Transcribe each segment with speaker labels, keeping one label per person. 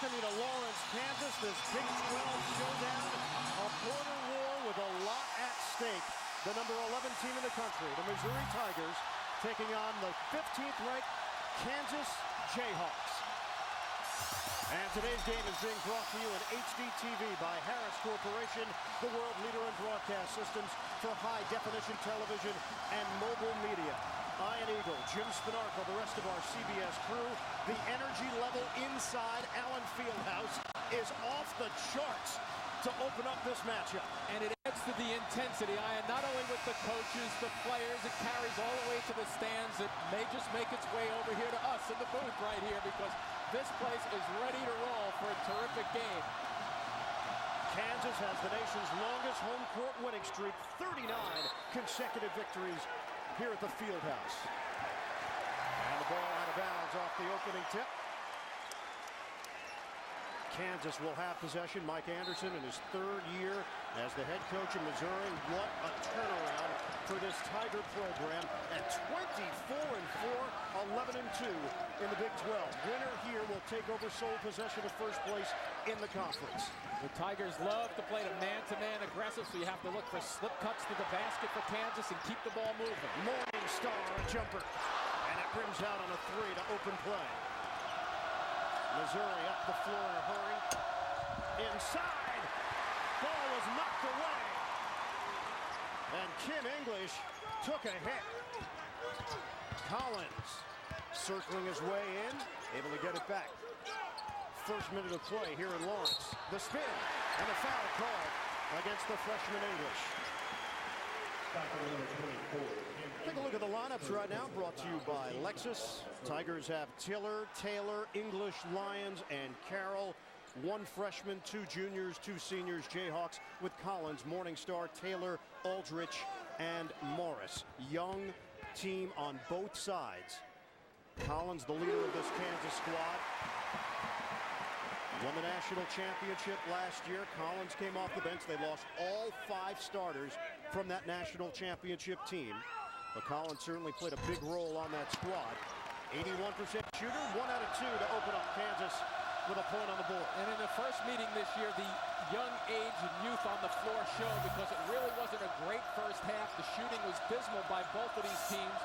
Speaker 1: Welcome you to Lawrence, Kansas, this Big 12 showdown, a border war with a lot at stake. The number 11 team in the country, the Missouri Tigers, taking on the 15th ranked Kansas Jayhawks. And today's game is being brought to you in HD TV by Harris Corporation, the world leader in broadcast systems for high-definition television and mobile media. Ian Eagle, Jim Spinarco, the rest of our CBS crew. The energy level inside Allen Fieldhouse is off the charts to open up this matchup.
Speaker 2: And it adds to the intensity, Ian, not only with the coaches, the players, it carries all the way to the stands. It may just make its way over here to us in the booth right here because this place is ready to roll for a terrific game.
Speaker 1: Kansas has the nation's longest home court winning streak, 39 consecutive victories here at the Fieldhouse. And the ball out of bounds off the opening tip. Kansas will have possession. Mike Anderson in his third year as the head coach of Missouri. What a turnaround for this Tiger program at 24-4, 11-2 in the Big 12. Winner here will take over sole possession of first place in the conference.
Speaker 2: The Tigers love to play the man-to-man aggressive, so you have to look for slip cuts to the basket for Kansas and keep the ball moving.
Speaker 1: Morning Star, a jumper, and it rims out on a three to open play. Missouri up the floor in a hurry. Inside. Ball was knocked away. And Kim English took a hit. Collins circling his way in, able to get it back. First minute of play here in Lawrence. The spin and the foul call against the freshman English. Take a look at the lineups right now, brought to you by Lexus. Tigers have Tiller, Taylor, English, Lyons, and Carroll. One freshman, two juniors, two seniors. Jayhawks with Collins, Morningstar, Taylor, Aldrich, and Morris. Young team on both sides. Collins, the leader of this Kansas squad, won the national championship last year. Collins came off the bench. They lost all 5 starters from that national championship team. But Collins certainly played a big role on that squad. 81% shooter, 1 out of 2 to open up Kansas with a point on the board.
Speaker 2: And in the first meeting this year, the young age and youth on the floor showed because it really wasn't a great first half. The shooting was dismal by both of these teams.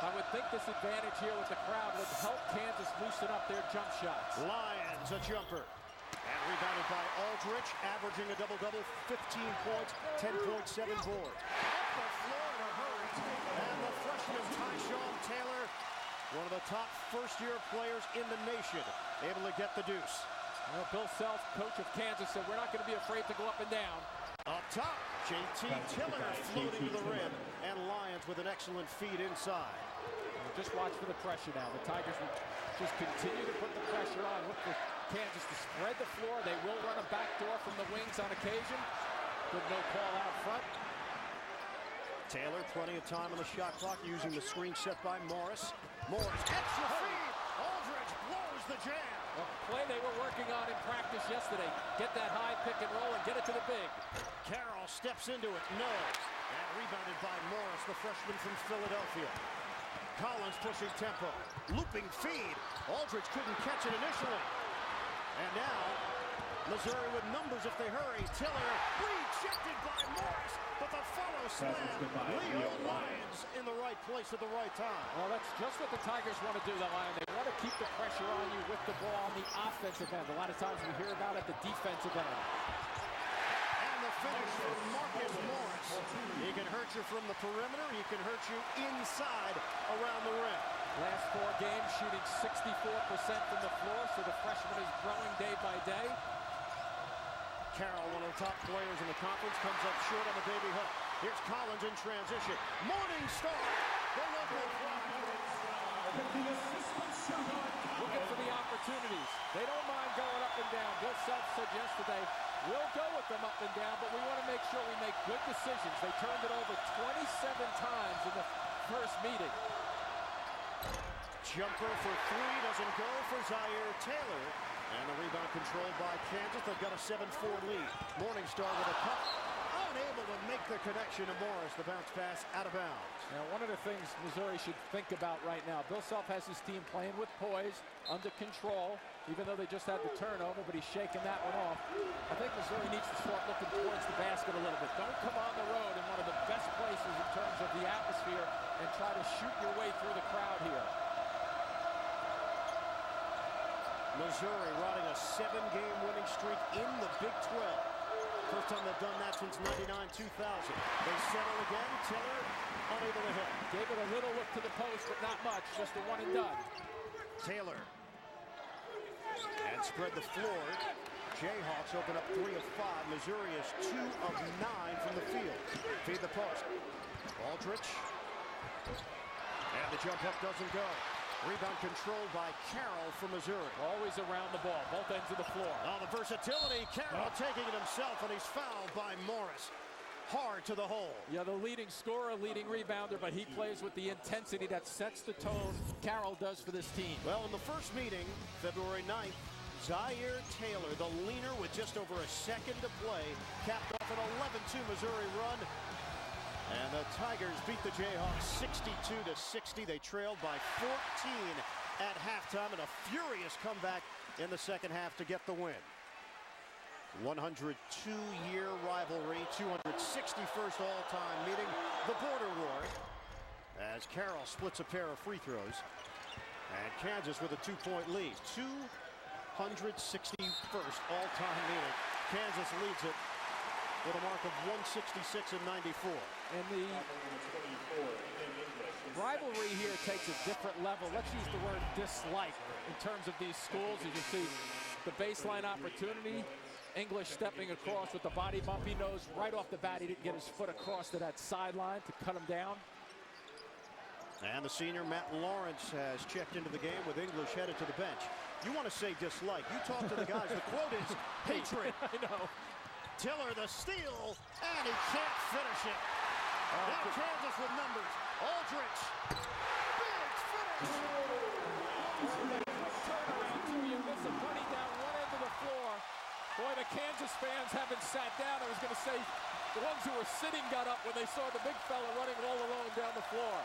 Speaker 2: I would think this advantage here with the crowd would help Kansas loosen up their jump shots.
Speaker 1: Lyons, a jumper. And rebounded by Aldrich, averaging a double-double, 15 points, 10.7 boards. Up the floor in a hurry. And the freshman Tyshawn Taylor, one of the top first-year players in the nation, able to get the deuce.
Speaker 2: Well, Bill Self, coach of Kansas, said we're not going to be afraid to go up and down.
Speaker 1: Up top, JT Tiller floating to the rim, and Lyons with an excellent feed inside.
Speaker 2: Just watch for the pressure now. The Tigers will just continue to put the pressure on. Look for Kansas to spread the floor. They will run a backdoor from the wings on occasion. Good no call out front.
Speaker 1: Taylor, plenty of time on the shot clock, using the screen set by Morris. Morris, extra feed. Aldrich blows the jam.
Speaker 2: A play they were working on in practice yesterday. Get that high pick and roll and get it to the big.
Speaker 1: Carroll steps into it, no. And rebounded by Morris, the freshman from Philadelphia. Collins pushing tempo. Looping feed. Aldrich couldn't catch it initially. And now, Missouri with numbers if they hurry. Tiller rejected by Morris, but the follow slam. Leo Lyons in the right place at the right time.
Speaker 2: Well, that's just what the Tigers want to do, though, Lion. They want to keep the pressure on you with the ball on the offensive end. A lot of times we hear about it at the defensive end.
Speaker 1: And the finish for Marcus Morris. He can hurt you from the perimeter. He can hurt you inside around the rim.
Speaker 2: Last 4 games, shooting 64% from the floor, so the freshman is growing day by day.
Speaker 1: Carroll, one of the top players in the conference, comes up short on the baby hook. Here's Collins in transition. Morningstar, the local crowd.
Speaker 2: Looking for the opportunities. They don't mind going up and down. Bill Self said yesterday, we'll go with them up and down, but we want to make sure we make good decisions. They turned it over 27 times in the first meeting.
Speaker 1: Jumper for 3 doesn't go for Zaire Taylor. And the rebound controlled by Kansas. They've got a 7-4 lead. Morningstar with a cut. Oh, unable to make the connection to Morris. The bounce pass out of bounds.
Speaker 2: Now, one of the things Missouri should think about right now, Bill Self has his team playing with poise, under control, even though they just had the turnover, but he's shaking that one off. I think Missouri needs to start looking towards the basket a little bit. Don't come on the road in one of the best places in terms of the atmosphere and try to shoot your way through the crowd here.
Speaker 1: Missouri riding a 7-game winning streak in the Big 12. First time they've done that since 99-2000. They settle again. Tiller unable to hit.
Speaker 2: Gave it a little look to the post, but not much. Just a one and done.
Speaker 1: Taylor. And spread the floor. Jayhawks open up 3 of 5. Missouri is 2 of 9 from the field. Feed the post. Aldrich. And the jump up doesn't go. Rebound controlled by Carroll for Missouri.
Speaker 2: Always around the ball, both ends of the floor.
Speaker 1: Oh, the versatility. Carroll taking it himself, and he's fouled by Morris. Hard to the hole.
Speaker 2: Yeah, the leading scorer, leading rebounder, but he plays with the intensity that sets the tone. Carroll does for this team.
Speaker 1: Well, in the first meeting, February 9th, Zaire Taylor, the leaner with just over a second to play, capped off an 11-2 Missouri run. And the Tigers beat the Jayhawks 62-60. They trailed by 14 at halftime, and a furious comeback in the second half to get the win. 102-year rivalry, 261st all-time meeting, the Border War, as Carroll splits a pair of free throws. And Kansas with a 2-point lead. 261st all-time meeting. Kansas leads it with a mark of 166-94.
Speaker 2: And the rivalry here takes a different level. Let's use the word dislike in terms of these schools. As you see, the baseline opportunity, English stepping across with the body bump. He knows right off the bat he didn't get his foot across to that sideline to cut him down.
Speaker 1: And the senior, Matt Lawrence, has checked into the game with English headed to the bench. You want to say dislike. You talk to the guys. The quote is hatred.
Speaker 2: I know.
Speaker 1: Tiller the steal, and he can't finish it. Now Kansas with numbers. Aldrich. Big finish.
Speaker 2: You miss a bunny down one end of the floor. Boy, the Kansas fans haven't sat down. I was going to say the ones who were sitting got up when they saw the big fella running all alone down the floor.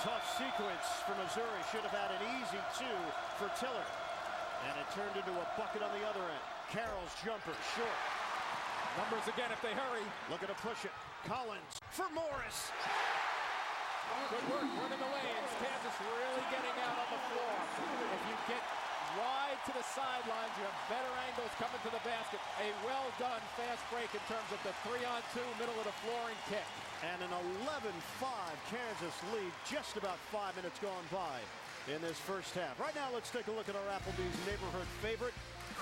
Speaker 1: Tough sequence for Missouri. Should have had an easy 2 for Tiller. And it turned into a bucket on the other end. Carroll's jumper short.
Speaker 2: Numbers again if they hurry.
Speaker 1: Looking to push it. Collins for Morris.
Speaker 2: Good work running the lanes. Kansas really getting out on the floor. If you get wide to the sidelines, you have better angles coming to the basket. A well-done fast break in terms of the 3-on-2 middle of the floor and kick.
Speaker 1: And an 11-5 Kansas lead, just about 5 minutes gone by in this first half. Right now, let's take a look at our Applebee's neighborhood favorite.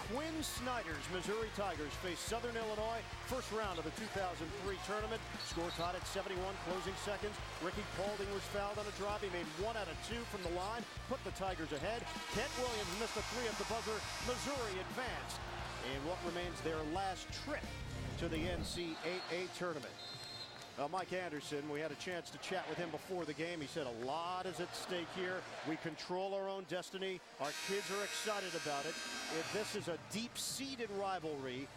Speaker 1: Quinn Snyder's Missouri Tigers face Southern Illinois, first round of the 2003 tournament. Score tied at 71, closing seconds. Ricky Paulding was fouled on a drive. He made 1 out of 2 from the line, put the Tigers ahead. Kent Williams missed a 3 at the buzzer. Missouri advanced in what remains their last trip to the NCAA tournament. Mike Anderson, we had a chance to chat with him before the game. He said a lot is at stake here. We control our own destiny. Our kids are excited about it. This is a deep-seated rivalry,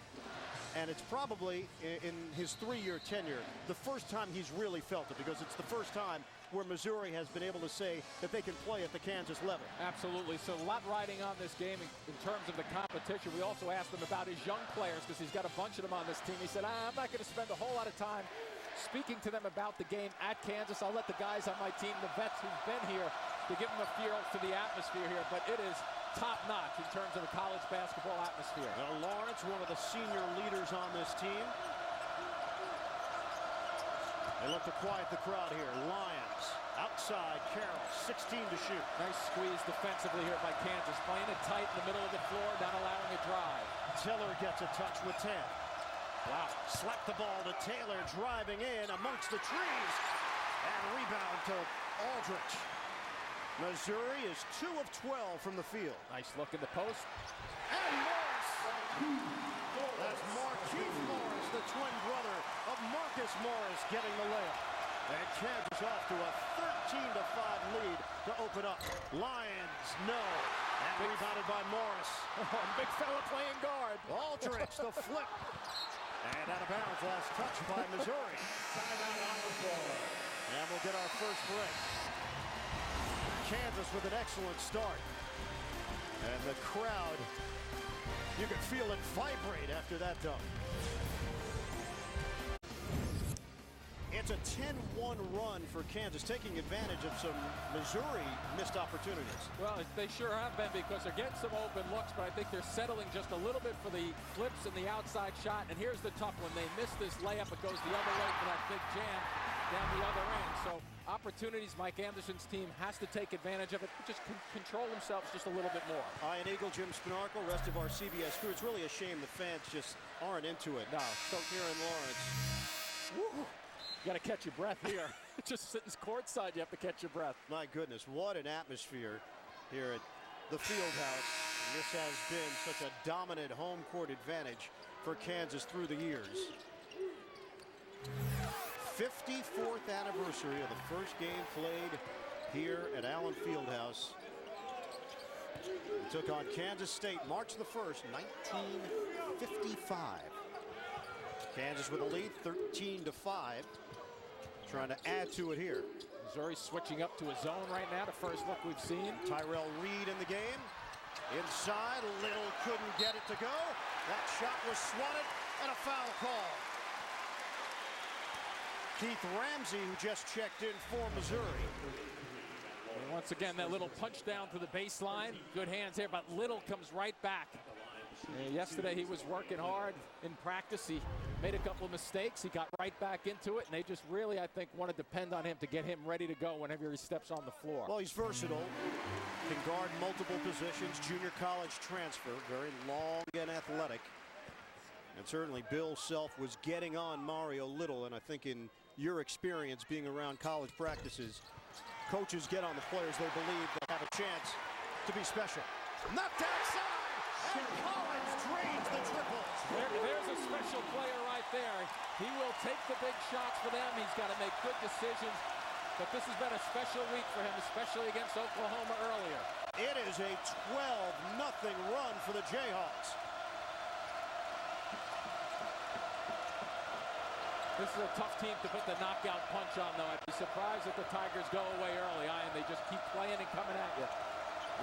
Speaker 1: and it's probably, in his 3-year tenure, the first time he's really felt it, because it's the first time where Missouri has been able to say that they can play at the Kansas level.
Speaker 2: Absolutely. So a lot riding on this game in terms of the competition. We also asked him about his young players, because he's got a bunch of them on this team. He said, I'm not going to spend a whole lot of time speaking to them about the game at Kansas. I'll let the guys on my team, the vets who've been here, to give them a feel for the atmosphere here. But it is top-notch in terms of the college basketball atmosphere.
Speaker 1: Lawrence, one of the senior leaders on this team. They look to quiet the crowd here. Lyons outside. Carroll, 16 to shoot.
Speaker 2: Nice squeeze defensively here by Kansas. Playing it tight in the middle of the floor, not allowing a drive.
Speaker 1: Tiller gets a touch with 10. Wow. Slapped the ball to Taylor, driving in amongst the trees. And rebound to Aldrich. Missouri is 2 of 12 from the field.
Speaker 2: Nice look in the post.
Speaker 1: And Morris. That's Markeith Morris, the twin brother of Marcus Morris, getting the layup. And Kansas off to a 13-5 lead to open up. Lions, no. And rebounded by Morris.
Speaker 2: Big fella playing guard.
Speaker 1: Aldridge, the flip. And out of bounds, last touch by Missouri. And we'll get our first break. Kansas with an excellent start. And the crowd, you could feel it vibrate after that dunk. It's a 10-1 run for Kansas, taking advantage of some Missouri missed opportunities.
Speaker 2: Well, they sure have been, because they're getting some open looks, but I think they're settling just a little bit for the flips and the outside shot. And here's the tough one. They miss this layup. It goes the other way for that big jam down the other end. So opportunities, Mike Anderson's team has to take advantage of it, but just control themselves just a little bit more.
Speaker 1: Ian Eagle, Jim Spinarco, rest of our CBS crew. It's really a shame the fans just aren't into it.
Speaker 2: No.
Speaker 1: So here in Lawrence. Woo.
Speaker 2: You got to catch your breath here. Just sitting courtside, you have to catch your breath.
Speaker 1: My goodness, what an atmosphere here at the Fieldhouse. And this has been such a dominant home court advantage for Kansas through the years. 54th anniversary of the first game played here at Allen Fieldhouse. We took on Kansas State March the 1st, 1955. Kansas with a lead, 13-5. Trying to add to it here.
Speaker 2: Missouri switching up to a zone right now, the first look we've seen.
Speaker 1: Tyrell Reed in the game. Inside, Little couldn't get it to go. That shot was swatted, and a foul call. Keith Ramsey, who just checked in for Missouri.
Speaker 2: And once again, that little punch down to the baseline. Good hands here, but Little comes right back. Yesterday he was working hard in practice. He made a couple of mistakes. He got right back into it, and they just really, I think, want to depend on him to get him ready to go whenever he steps on the floor.
Speaker 1: Well, he's versatile, can guard multiple positions, junior college transfer, very long and athletic. And certainly Bill Self was getting on Mario Little, and I think in your experience being around college practices, coaches get on the players they believe they have a chance to be special. Knocked outside, and Collins drains the triple.
Speaker 2: There's a special player right there. He will take the big shots for them. He's got to make good decisions. But this has been a special week for him, especially against Oklahoma earlier.
Speaker 1: It is a 12-0 run for the Jayhawks.
Speaker 2: This is a tough team to put the knockout punch on, though. I'd be surprised if the Tigers go away early, and they just keep playing and coming at you.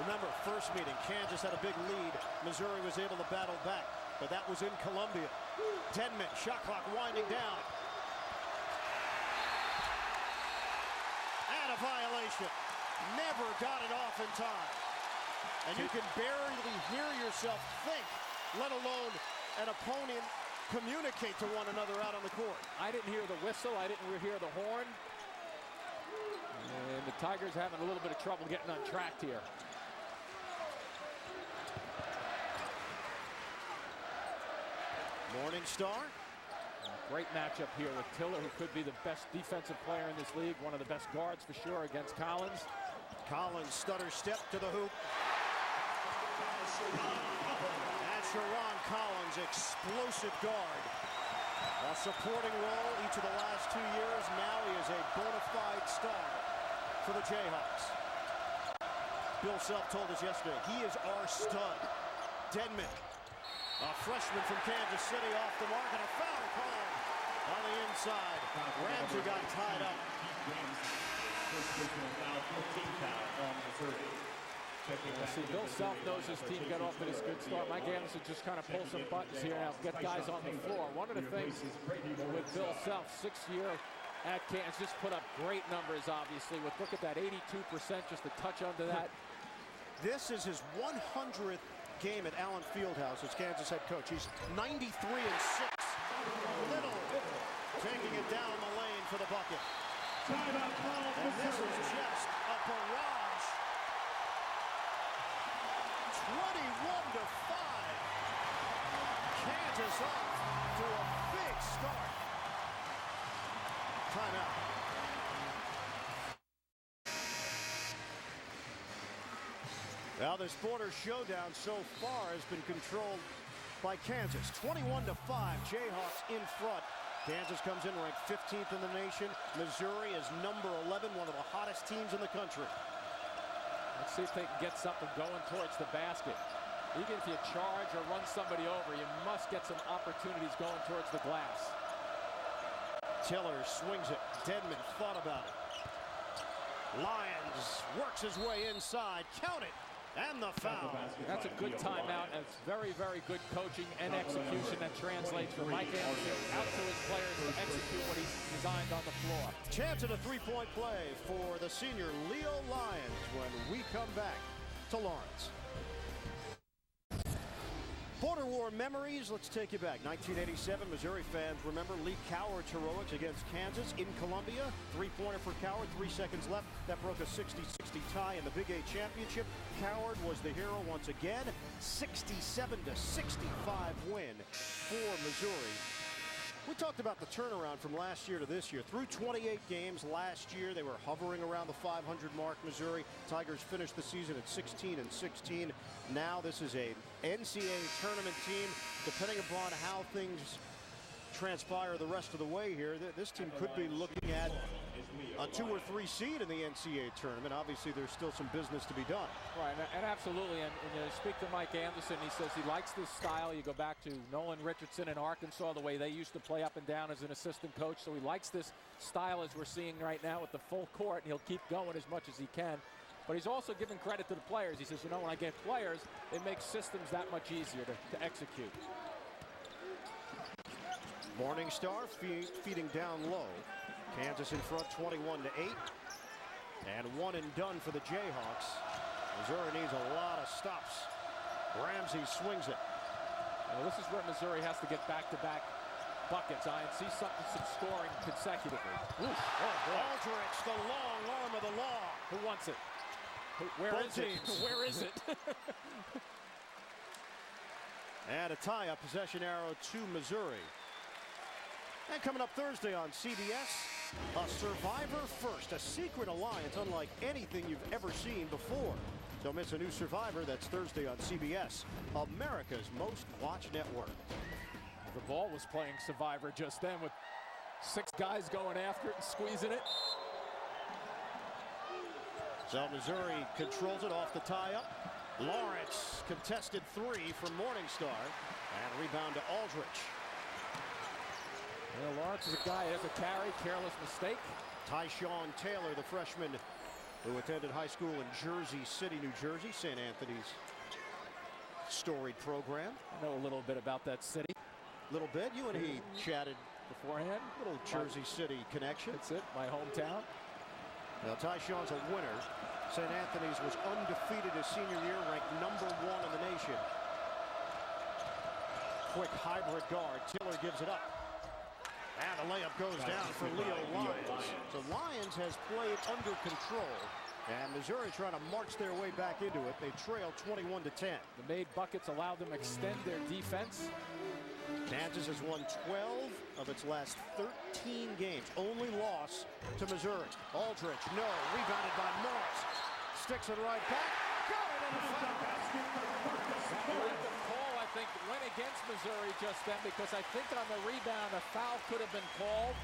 Speaker 1: Remember, first meeting, Kansas had a big lead. Missouri was able to battle back, but that was in Columbia. Denman, shot clock winding down. And a violation. Never got it off in time. And you can barely hear yourself think, let alone an opponent communicate to one another out on the court.
Speaker 2: I didn't hear the whistle. I didn't hear the horn. And the Tigers having a little bit of trouble getting on track here.
Speaker 1: Morning Star.
Speaker 2: Great matchup here with Tiller, who could be the best defensive player in this league, one of the best guards for sure against Collins.
Speaker 1: Collins stutter step to the hoop. And Sharon Collins, explosive guard. A supporting role each of the last 2 years. Now he is a bona fide star for the Jayhawks. Bill Self told us yesterday, he is our stud. Denman, a freshman from Kansas City, off the mark, and a foul called on the inside. Ramsey got tied up.
Speaker 2: See, Bill Self knows his team got off to this good start. Mike Anderson just kind of pull some buttons here now, get guys on the floor. One of the things with Bill Self, 6th year at Kansas, just put up great numbers, obviously. With look at that 82%, just a touch under that.
Speaker 1: This is his 100th game at Allen Fieldhouse as Kansas head coach. He's 93-6. Little taking it down the lane for the bucket. And this is just a barrage. 21-5. Kansas off to a big start. Timeout. Now this border showdown so far has been controlled by Kansas. 21-5, Jayhawks in front. Kansas comes in ranked 15th in the nation. Missouri is number 11, one of the hottest teams in the country.
Speaker 2: Let's see if they can get something going towards the basket. Even if you charge or run somebody over, you must get some opportunities going towards the glass.
Speaker 1: Tiller swings it. Dedmon thought about it. Lyons works his way inside. Count it. And the foul.
Speaker 2: That's a good timeout. And it's very, very good coaching and execution that translates from Mike Anderson out to his players to execute what he's designed on the floor.
Speaker 1: Chance at a three-point play for the senior Leo Lyons when we come back to Lawrence. Border War memories, let's take you back. 1987, Missouri fans remember Lee Coward's heroics against Kansas in Columbia. Three-pointer for Coward, 3 seconds left. That broke a 60-60 tie in the Big 8 championship. Coward was the hero once again. 67-65 win for Missouri. We talked about the turnaround from last year to this year. Through 28 games last year, they were hovering around the 500 mark. Missouri Tigers finished the season at 16-16. Now this is a NCAA tournament team. Depending upon how things transpire the rest of the way here, this team could be looking at a 2 or 3 seed in the NCAA tournament. Obviously, there's still some business to be done.
Speaker 2: Right, and absolutely. And you speak to Mike Anderson, he says he likes this style. You go back to Nolan Richardson in Arkansas, the way they used to play up and down as an assistant coach. So he likes this style as we're seeing right now with the full court, and he'll keep going as much as he can. But he's also giving credit to the players. He says, you know, when I get players, it makes systems that much easier to execute.
Speaker 1: Morningstar feeding down low. Kansas in front 21-8. And one and done for the Jayhawks. Missouri needs a lot of stops. Ramsey swings it.
Speaker 2: Well, this is where Missouri has to get back-to-back buckets. I see some scoring consecutively.
Speaker 1: Oof. Oh, Aldrich, the long arm of the law.
Speaker 2: Who wants it? Where is it? Where is it?
Speaker 1: And a tie-up possession arrow to Missouri. And coming up Thursday on CBS, a Survivor First, a secret alliance unlike anything you've ever seen before. Don't miss a new Survivor. That's Thursday on CBS, America's most watched network.
Speaker 2: The ball was playing Survivor just then with 6 guys going after it and squeezing it.
Speaker 1: So Missouri controls it off the tie-up. Lawrence contested 3 from Morningstar. And rebound to Aldrich.
Speaker 2: Well, Lawrence is a guy who has a carry, careless mistake.
Speaker 1: Tyshawn Taylor, the freshman who attended high school in Jersey City, New Jersey, St. Anthony's storied program.
Speaker 2: I know a little bit about that city.
Speaker 1: Little bit. You and he chatted
Speaker 2: beforehand.
Speaker 1: Little Jersey City connection.
Speaker 2: That's it, my hometown.
Speaker 1: Now, Tyshawn's a winner. St. Anthony's was undefeated his senior year, ranked #1 in the nation. Quick hybrid guard. Tiller gives it up. And the layup goes down for Leo Lyons. So Lyons has played under control. And Missouri trying to march their way back into it. They trail 21-10.
Speaker 2: The made buckets allow them to extend their defense.
Speaker 1: Kansas has won 12 of its last 13 games. Only loss to Missouri. Aldrich, no. Rebounded by Morris. Sticks it right back. Got it in the foul.
Speaker 2: The call, I think, went against Missouri just then because I think on the rebound a foul could have been called.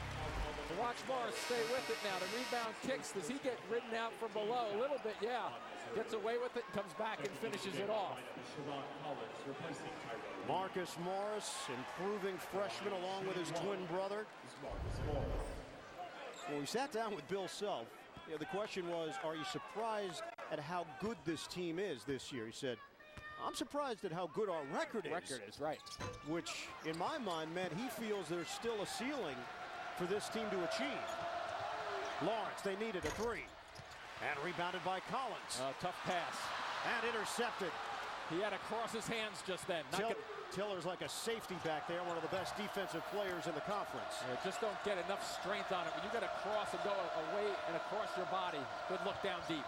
Speaker 2: Watch Morris stay with it now. The rebound kicks. Does he get ridden out from below? A little bit, yeah. Gets away with it, comes back and finishes it off.
Speaker 1: Marcus Morris, improving freshman along with his twin brother. When we sat down with Bill Self, the question was, are you surprised at how good this team is this year? He said, I'm surprised at how good our record is.
Speaker 2: Record is, right.
Speaker 1: Which, in my mind, meant he feels there's still a ceiling for this team to achieve. Lawrence, they needed a 3. And rebounded by Collins.
Speaker 2: Tough pass.
Speaker 1: And intercepted.
Speaker 2: He had to cross his hands just then.
Speaker 1: Tiller's like a safety back there, one of the best defensive players in the conference.
Speaker 2: Yeah, just don't get enough strength on it. When you got to cross and go away and across your body, good look down deep.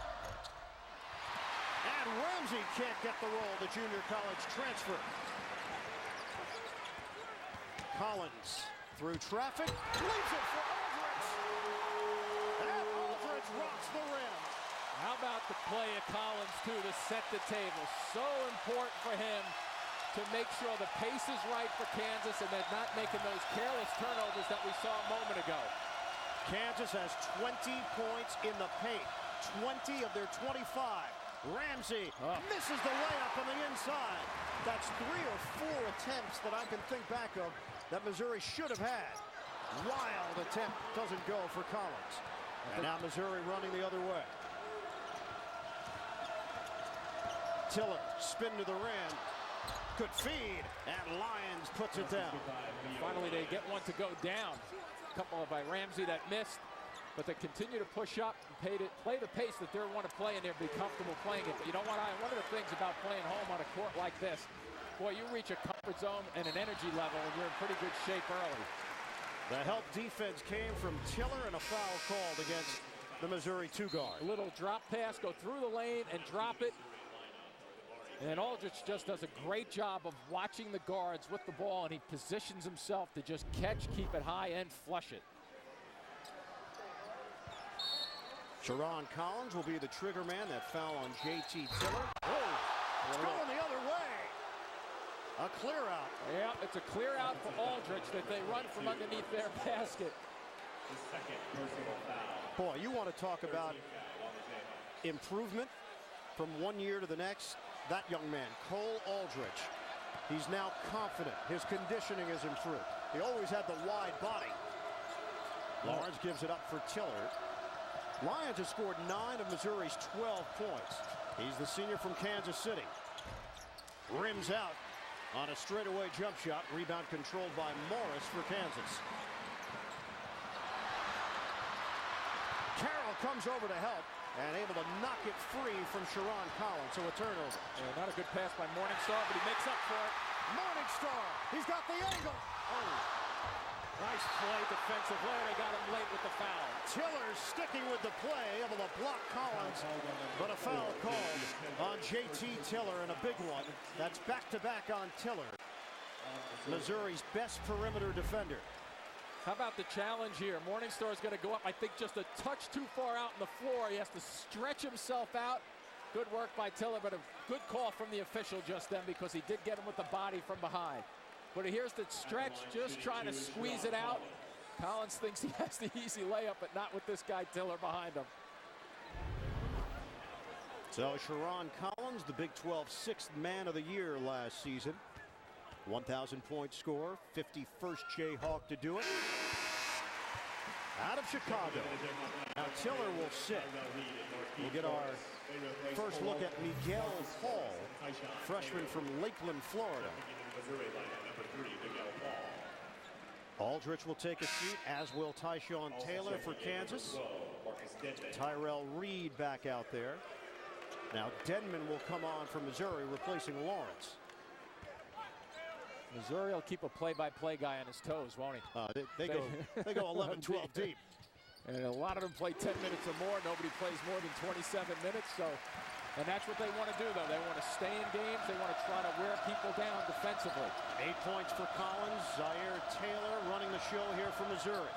Speaker 1: And Ramsey can't get the roll, the junior college transfer. Collins through traffic, leaves it for Aldrich. And Aldrich rocks the rim.
Speaker 2: How about the play of Collins, too, to set the table? So important for him to make sure the pace is right for Kansas and they're not making those careless turnovers that we saw a moment ago.
Speaker 1: Kansas has 20 points in the paint. 20 of their 25. Ramsey misses the layup on the inside. That's 3 or 4 attempts that I can think back of that Missouri should have had. Wild attempt doesn't go for Collins. And now Missouri running the other way. Tiller spin to the rim. Good feed, and Lyons puts it down.
Speaker 2: Finally, they get one to go down. A couple by Ramsey that missed, but they continue to push up and play the pace that they want to play, and they'll be comfortable playing it. But you know what? One of the things about playing home on a court like this, boy, you reach a comfort zone and an energy level, and you're in pretty good shape early.
Speaker 1: The help defense came from Tiller, and a foul called against the Missouri 2-guard.
Speaker 2: A little drop pass, go through the lane and drop it. And Aldrich just does a great job of watching the guards with the ball, and he positions himself to just catch, keep it high, and flush it.
Speaker 1: Sharon Collins will be the trigger man. That foul on J.T. Tiller. Oh, it's going the other way. A clear out.
Speaker 2: Yeah, it's a clear out for Aldrich that they run from underneath their basket.
Speaker 1: Boy, you want to talk about improvement from one year to the next. That young man, Cole Aldrich, he's now confident. His conditioning has improved. He always had the wide body. Lawrence gives it up for Tiller. Lyons has scored 9 of Missouri's 12 points. He's the senior from Kansas City. Rims out on a straightaway jump shot. Rebound controlled by Morris for Kansas. Carroll comes over to help and able to knock it free from Sharon Collins, so a turnover.
Speaker 2: Yeah, not a good pass by Morningstar, but he makes up for it.
Speaker 1: Morningstar, he's got the angle. Oh,
Speaker 2: nice play defensively. They got him late with the foul.
Speaker 1: Tiller sticking with the play, able to block Collins, but a foul called on J.T. Tiller, and a big one. That's back-to-back on Tiller, Missouri's best perimeter defender.
Speaker 2: How about the challenge here? Morningstar is going to go up, I think, just a touch too far out on the floor. He has to stretch himself out. Good work by Tiller, but a good call from the official just then because he did get him with the body from behind. But here's the stretch, just trying to squeeze it out. Collins thinks he has the easy layup, but not with this guy Tiller behind him.
Speaker 1: So Sharon Collins, the Big 12 6th man of the year last season. 1,000-point score, 51st Jayhawk to do it. Out of Chicago. Now Tiller will sit. We'll get our first look at Miguel Hall, freshman from Lakeland, Florida. Aldrich will take a seat, as will Tyshawn Taylor for Kansas. Tyrell Reed back out there. Now Denman will come on for Missouri, replacing Lawrence.
Speaker 2: Missouri will keep a play-by-play guy on his toes, won't he?
Speaker 1: They go 11, 12 deep.
Speaker 2: And a lot of them play 10 minutes or more. Nobody plays more than 27 minutes. And that's what they want to do, though. They want to stay in games. They want to try to wear people down defensively.
Speaker 1: 8 points for Collins. Zaire Taylor running the show here for Missouri.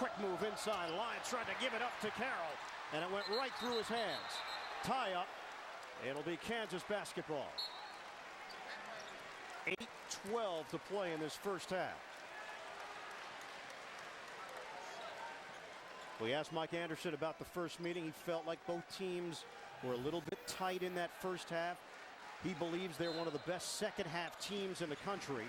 Speaker 1: Quick move inside. Lyons tried to give it up to Carroll, and it went right through his hands. Tie up. It'll be Kansas basketball. 8:12 to play in this first half. We asked Mike Anderson about the first meeting. He felt like both teams were a little bit tight in that first half. He believes they're one of the best second half teams in the country.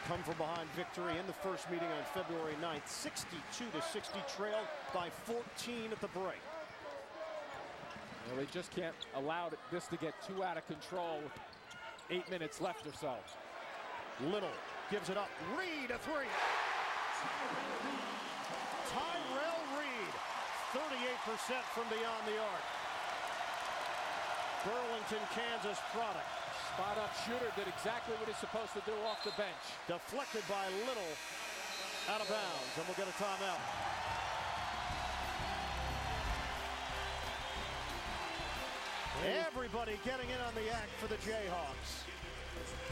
Speaker 1: Come from behind victory in the first meeting on February 9th. 62-60, trailed by 14 at the break.
Speaker 2: Well, they just can't allow this to get too out of control with 8 minutes left or so.
Speaker 1: Little gives it up. Reed, a three. Tyrell Reed, 38% from beyond the arc. Burlington, Kansas product.
Speaker 2: Spot-up shooter did exactly what he's supposed to do off the bench.
Speaker 1: Deflected by Little, out of bounds, and we'll get a timeout. Everybody getting in on the act for the Jayhawks.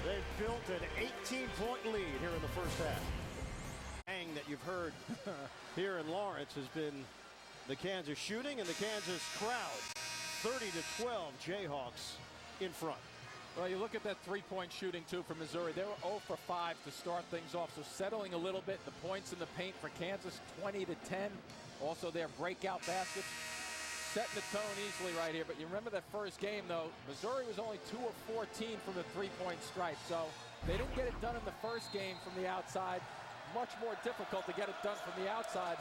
Speaker 1: They've built an 18-point lead here in the first half. Bang that you've heard here in Lawrence has been the Kansas shooting and the Kansas crowd. 30-12, Jayhawks in front.
Speaker 2: Well, you look at that three-point shooting, too, for Missouri. They were 0 for 5 to start things off, so settling a little bit. The points in the paint for Kansas, 20-10. Also, their breakout baskets, setting the tone easily right here. But you remember that first game, though, Missouri was only 2 of 14 from the three-point stripe, so they didn't get it done in the first game from the outside. Much more difficult to get it done from the outside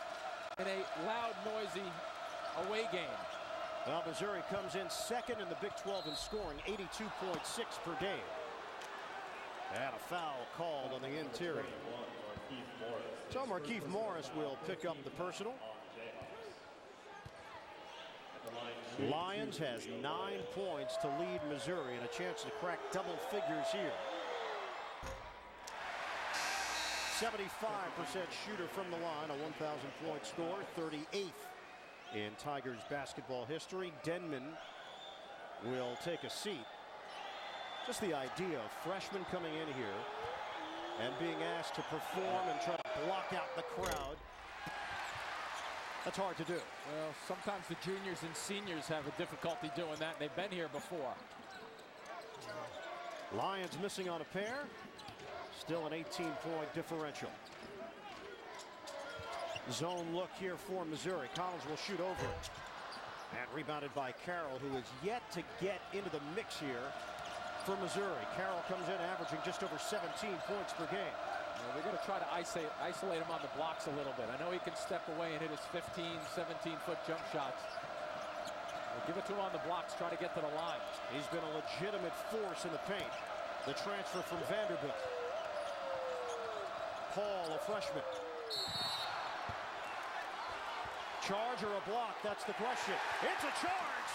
Speaker 2: in a loud, noisy away game.
Speaker 1: Well, Missouri comes in second in the Big 12 in scoring, 82.6 per game. And a foul called on the interior. So Markieff Morris will pick up the personal. Lions has 9 points to lead Missouri and a chance to crack double figures here. 75% shooter from the line, a 1,000-point score, 38th in Tigers basketball history. Denman will take a seat. Just the idea of freshmen coming in here and being asked to perform and try to block out the crowd. That's hard to do.
Speaker 2: Well, sometimes the juniors and seniors have a difficulty doing that. They've been here before.
Speaker 1: Lions missing on a pair. Still an 18-point differential. Zone look here for Missouri. Collins will shoot over it. And rebounded by Carroll, who is yet to get into the mix here for Missouri. Carroll comes in averaging just over 17 points per game.
Speaker 2: Well, they're going to try to isolate him on the blocks a little bit. I know he can step away and hit his 15, 17-foot jump shots. We'll give it to him on the blocks, try to get to the line.
Speaker 1: He's been a legitimate force in the paint. The transfer from Vanderbilt. Paul, a freshman. Charge or a block? That's the question. It's a charge!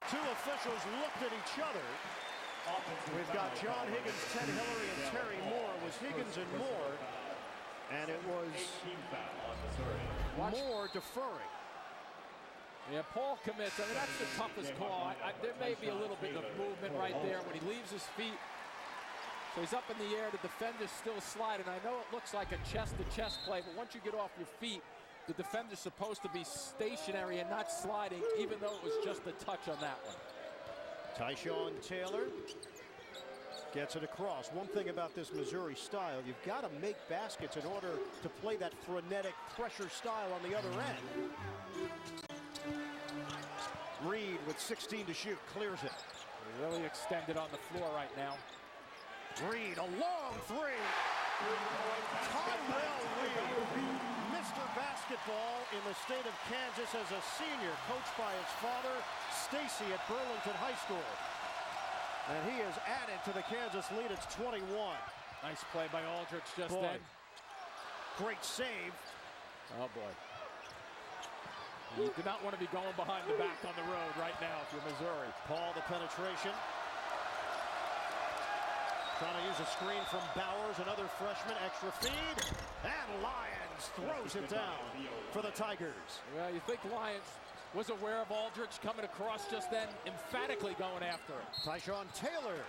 Speaker 1: Two officials looked at each other. We've got John Higgins, Ted Hillary, and Terry Moore. It was Higgins and Moore, and it was Moore deferring.
Speaker 2: Yeah, Paul commits. I mean, that's the toughest call. There may be a little bit of movement right there when he leaves his feet. So he's up in the air. The defender's still sliding. I know it looks like a chest-to-chest play, but once you get off your feet, the defender's supposed to be stationary and not sliding, even though it was just a touch on that one.
Speaker 1: Tyshawn Taylor gets it across. One thing about this Missouri style, you've got to make baskets in order to play that frenetic pressure style on the other end. Reed with 16 to shoot, clears it.
Speaker 2: Really extended on the floor right now.
Speaker 1: Reed, a long three. Tyrell Reed, Mr. Basketball in the state of Kansas as a senior, coached by his father, Stacy, at Burlington High School. And he has added to the Kansas lead. It's 21.
Speaker 2: Nice play by Aldridge just then.
Speaker 1: Great save.
Speaker 2: Oh, boy. You do not want to be going behind the back on the road right now if you're Missouri.
Speaker 1: Paul, the penetration. Trying to use a screen from Bowers, another freshman, extra feed, and Lyons throws it down for the Tigers.
Speaker 2: Well, you think Lyons was aware of Aldridge coming across just then, emphatically going after it.
Speaker 1: Tyshawn Taylor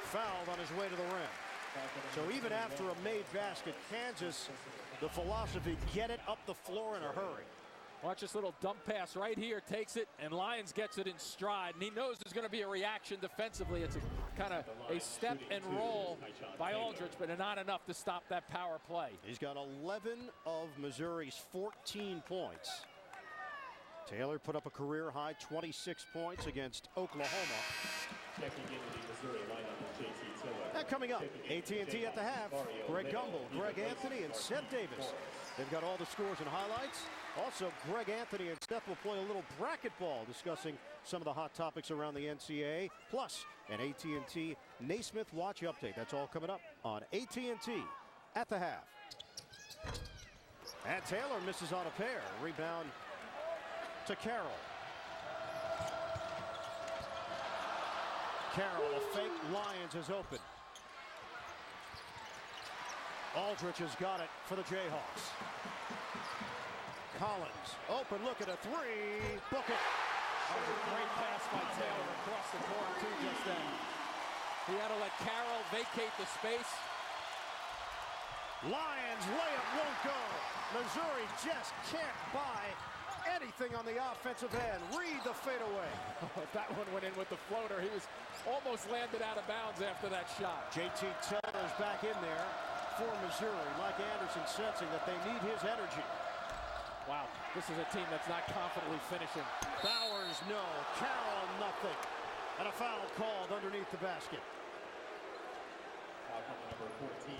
Speaker 1: fouled on his way to the rim. So even after a made basket, Kansas, the philosophy, get it up the floor in a hurry.
Speaker 2: Watch this little dump pass right here, takes it, and Lyons gets it in stride, and he knows there's going to be a reaction defensively. It's a kind of a step and roll by Aldridge, but not enough to stop that power play.
Speaker 1: He's got 11 of Missouri's 14 points. Taylor put up a career-high 26 points against Oklahoma. And coming up, AT&T at the half, Greg Gumbel, Greg Anthony, and Seth Davis. They've got all the scores and highlights. Also, Greg Anthony and Seth will play a little bracket ball, discussing some of the hot topics around the NCAA, plus an AT&T Naismith Watch update. That's all coming up on AT&T at the half. And Taylor misses on a pair. Rebound to Carroll. Carroll, a fake. Lyons is open. Aldridge has got it for the Jayhawks. Collins, open look at a three. Book it.
Speaker 2: That was a great pass by Taylor across the court, too, just then. He had to let Carroll vacate the space.
Speaker 1: Lyons layup won't go. Missouri just can't buy anything on the offensive end. Reed the fadeaway.
Speaker 2: If that one went in with the floater, he was almost landed out of bounds after that shot.
Speaker 1: JT Tiller is back in there for Missouri. Mike Anderson sensing that they need his energy.
Speaker 2: Wow, this is a team that's not confidently finishing.
Speaker 1: Bowers, no. Carroll, nothing. And a foul called underneath the basket.
Speaker 3: Number 14.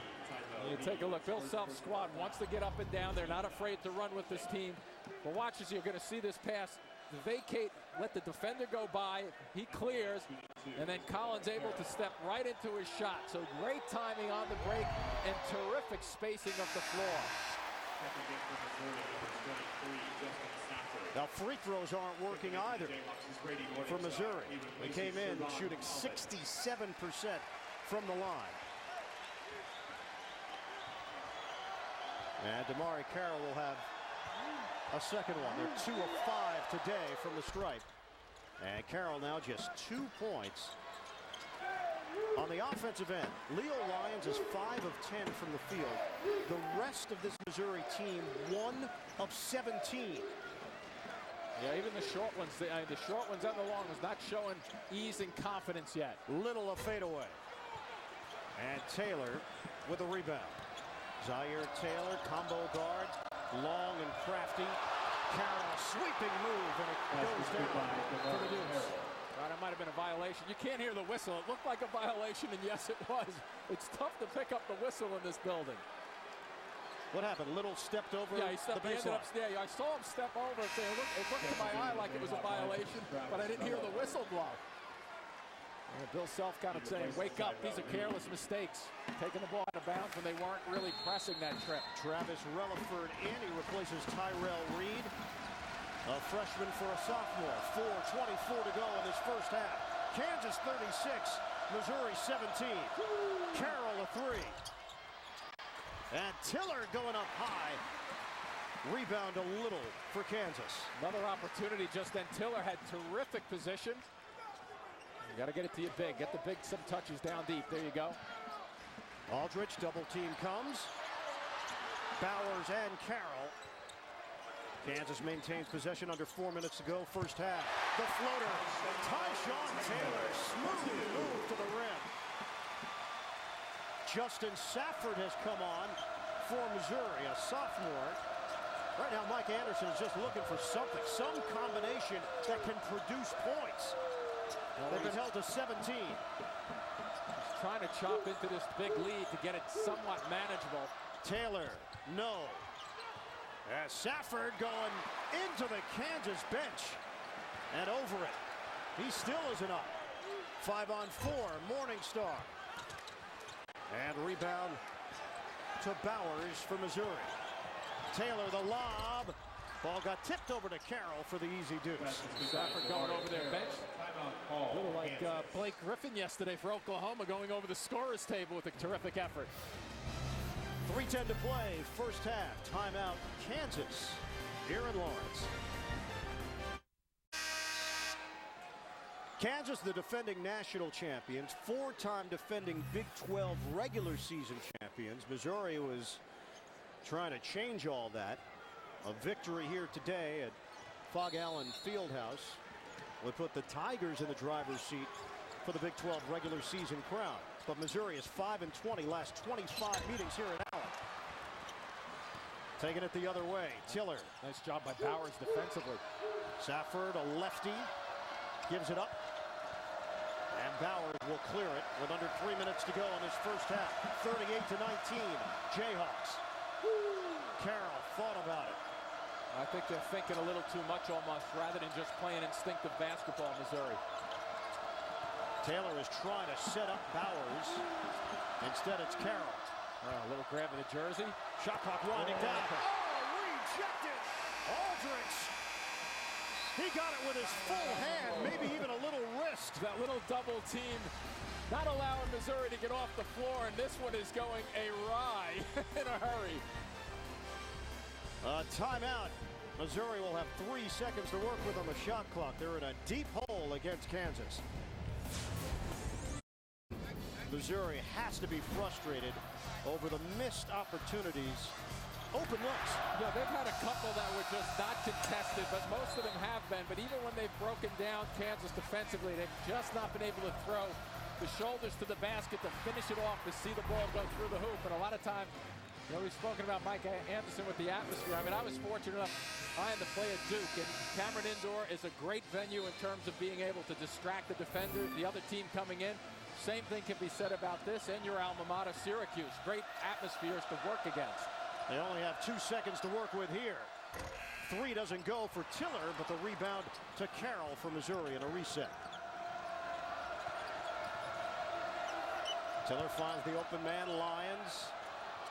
Speaker 2: You take a look. Bill Self's squad wants to get up and down. They're not afraid to run with this team. But watch as you're going to see this pass vacate, let the defender go by. He clears, and then Collins able to step right into his shot. So great timing on the break and terrific spacing of the floor.
Speaker 1: Now free throws aren't working either for Missouri. They came in shooting 67% from the line. And Damari Carroll will have a second one. They're 2 of 5 today from the stripe. And Carroll now just 2 points. On the offensive end, Leo Lyons is 5 of 10 from the field. The rest of this Missouri team, 1 of 17.
Speaker 2: Yeah, even the short ones and the long ones not showing ease and confidence yet.
Speaker 1: Little a fadeaway. And Taylor with a rebound. Zaire Taylor, combo guard, long and crafty. Carroll, sweeping move, and it goes down for the Dukes.
Speaker 2: Right, it might have been a violation. You can't hear the whistle. It looked like a violation, and yes, it was. It's tough to pick up the whistle in this building.
Speaker 1: What happened? Little stepped over
Speaker 2: he stepped,
Speaker 1: the baseline.
Speaker 2: I saw him step over and say, it looked to my eye like it was a violation, but I didn't hear the whistle blow. And Bill Self kind of saying, wake up, these are careless mistakes. Taking the ball out of bounds when they weren't really pressing that trip.
Speaker 1: Travis Relaford in. He replaces Tyrell Reed, a freshman for a sophomore. 4:24 to go in this first half. Kansas 36, Missouri 17. Carroll a 3. And Tiller going up high. Rebound a little for Kansas.
Speaker 2: Another opportunity just then. Tiller had terrific position. You got to get it to your big. Get the big some touches down deep. There you go.
Speaker 1: Aldridge, double team comes. Bowers and Carroll. Kansas maintains possession under 4 minutes to go, first half. The floater, Tyshawn Taylor, smooth move to the rim. Justin Safford has come on for Missouri, a sophomore. Right now, Mike Anderson is just looking for something, some combination that can produce points. They've been held to 17.
Speaker 2: He's trying to chop into this big lead to get it somewhat manageable.
Speaker 1: Taylor, no. As Safford going into the Kansas bench and over it. He still isn't up. 5-on-4, Morningstar. And rebound to Bowers for Missouri. Taylor the lob. Ball got tipped over to Carroll for the easy deuce.
Speaker 2: Safford going over their bench. A little like Blake Griffin yesterday for Oklahoma, going over the scorer's table with a terrific effort.
Speaker 1: 3:10 to play, first half. Timeout, Kansas, here in Lawrence. Kansas, the defending national champions, 4-time defending Big 12 regular season champions. Missouri was trying to change all that. A victory here today at Fog Allen Fieldhouse would put the Tigers in the driver's seat for the Big 12 regular season crown. But Missouri is 5-20 last 25 meetings here at Allen. Taking it the other way, Tiller.
Speaker 2: Nice job by Bowers defensively.
Speaker 1: Safford, a lefty, gives it up. And Bowers will clear it with under 3 minutes to go in this first half. 38-19, Jayhawks. Carroll thought about it.
Speaker 2: I think they're thinking a little too much almost, rather than just playing instinctive basketball, Missouri.
Speaker 1: Taylor is trying to set up Bowers. Instead, it's Carroll.
Speaker 2: A little grab of the jersey.
Speaker 1: Shot clock winding down. Oh, rejected. Aldridge. He got it with his full hand, maybe even a little wrist.
Speaker 2: That little double team not allowing Missouri to get off the floor, and this one is going awry in a hurry.
Speaker 1: Timeout. Missouri will have 3 seconds to work with on the shot clock. They're in a deep hole against Kansas. Missouri has to be frustrated over the missed opportunities Open looks.
Speaker 2: Yeah, they've had a couple that were just not contested, but most of them have been. But even when they've broken down Kansas defensively, they've just not been able to throw the shoulders to the basket to finish it off, to see the ball go through the hoop. And a lot of time, you know, we've spoken about Mike Anderson with the atmosphere. I mean, I was fortunate enough, I had to play at Duke, and Cameron Indoor is a great venue in terms of being able to distract the defender, the other team coming in. Same thing can be said about this and your alma mater, Syracuse. Great atmospheres to work against.
Speaker 1: They only have 2 seconds to work with here. 3 doesn't go for Tiller, but the rebound to Carroll for Missouri in a reset. Tiller finds the open man, Lyons.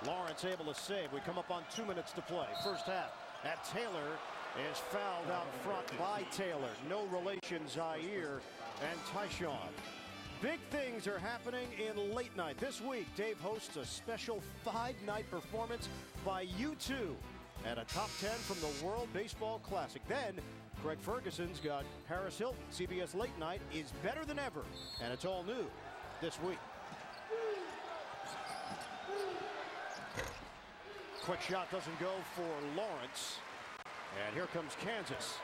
Speaker 1: Lawrence able to save. We come up on 2 minutes to play. First half. At Taylor is fouled out front by Taylor. No relation, Zaire and Tyshawn. Big things are happening in late night. This week, Dave hosts a special 5-night performance by U2 and a top 10 from the World Baseball Classic. Then, Craig Ferguson's got Paris Hilton. CBS Late Night is better than ever, and it's all new this week. Quick shot doesn't go for Lawrence. And here comes Kansas.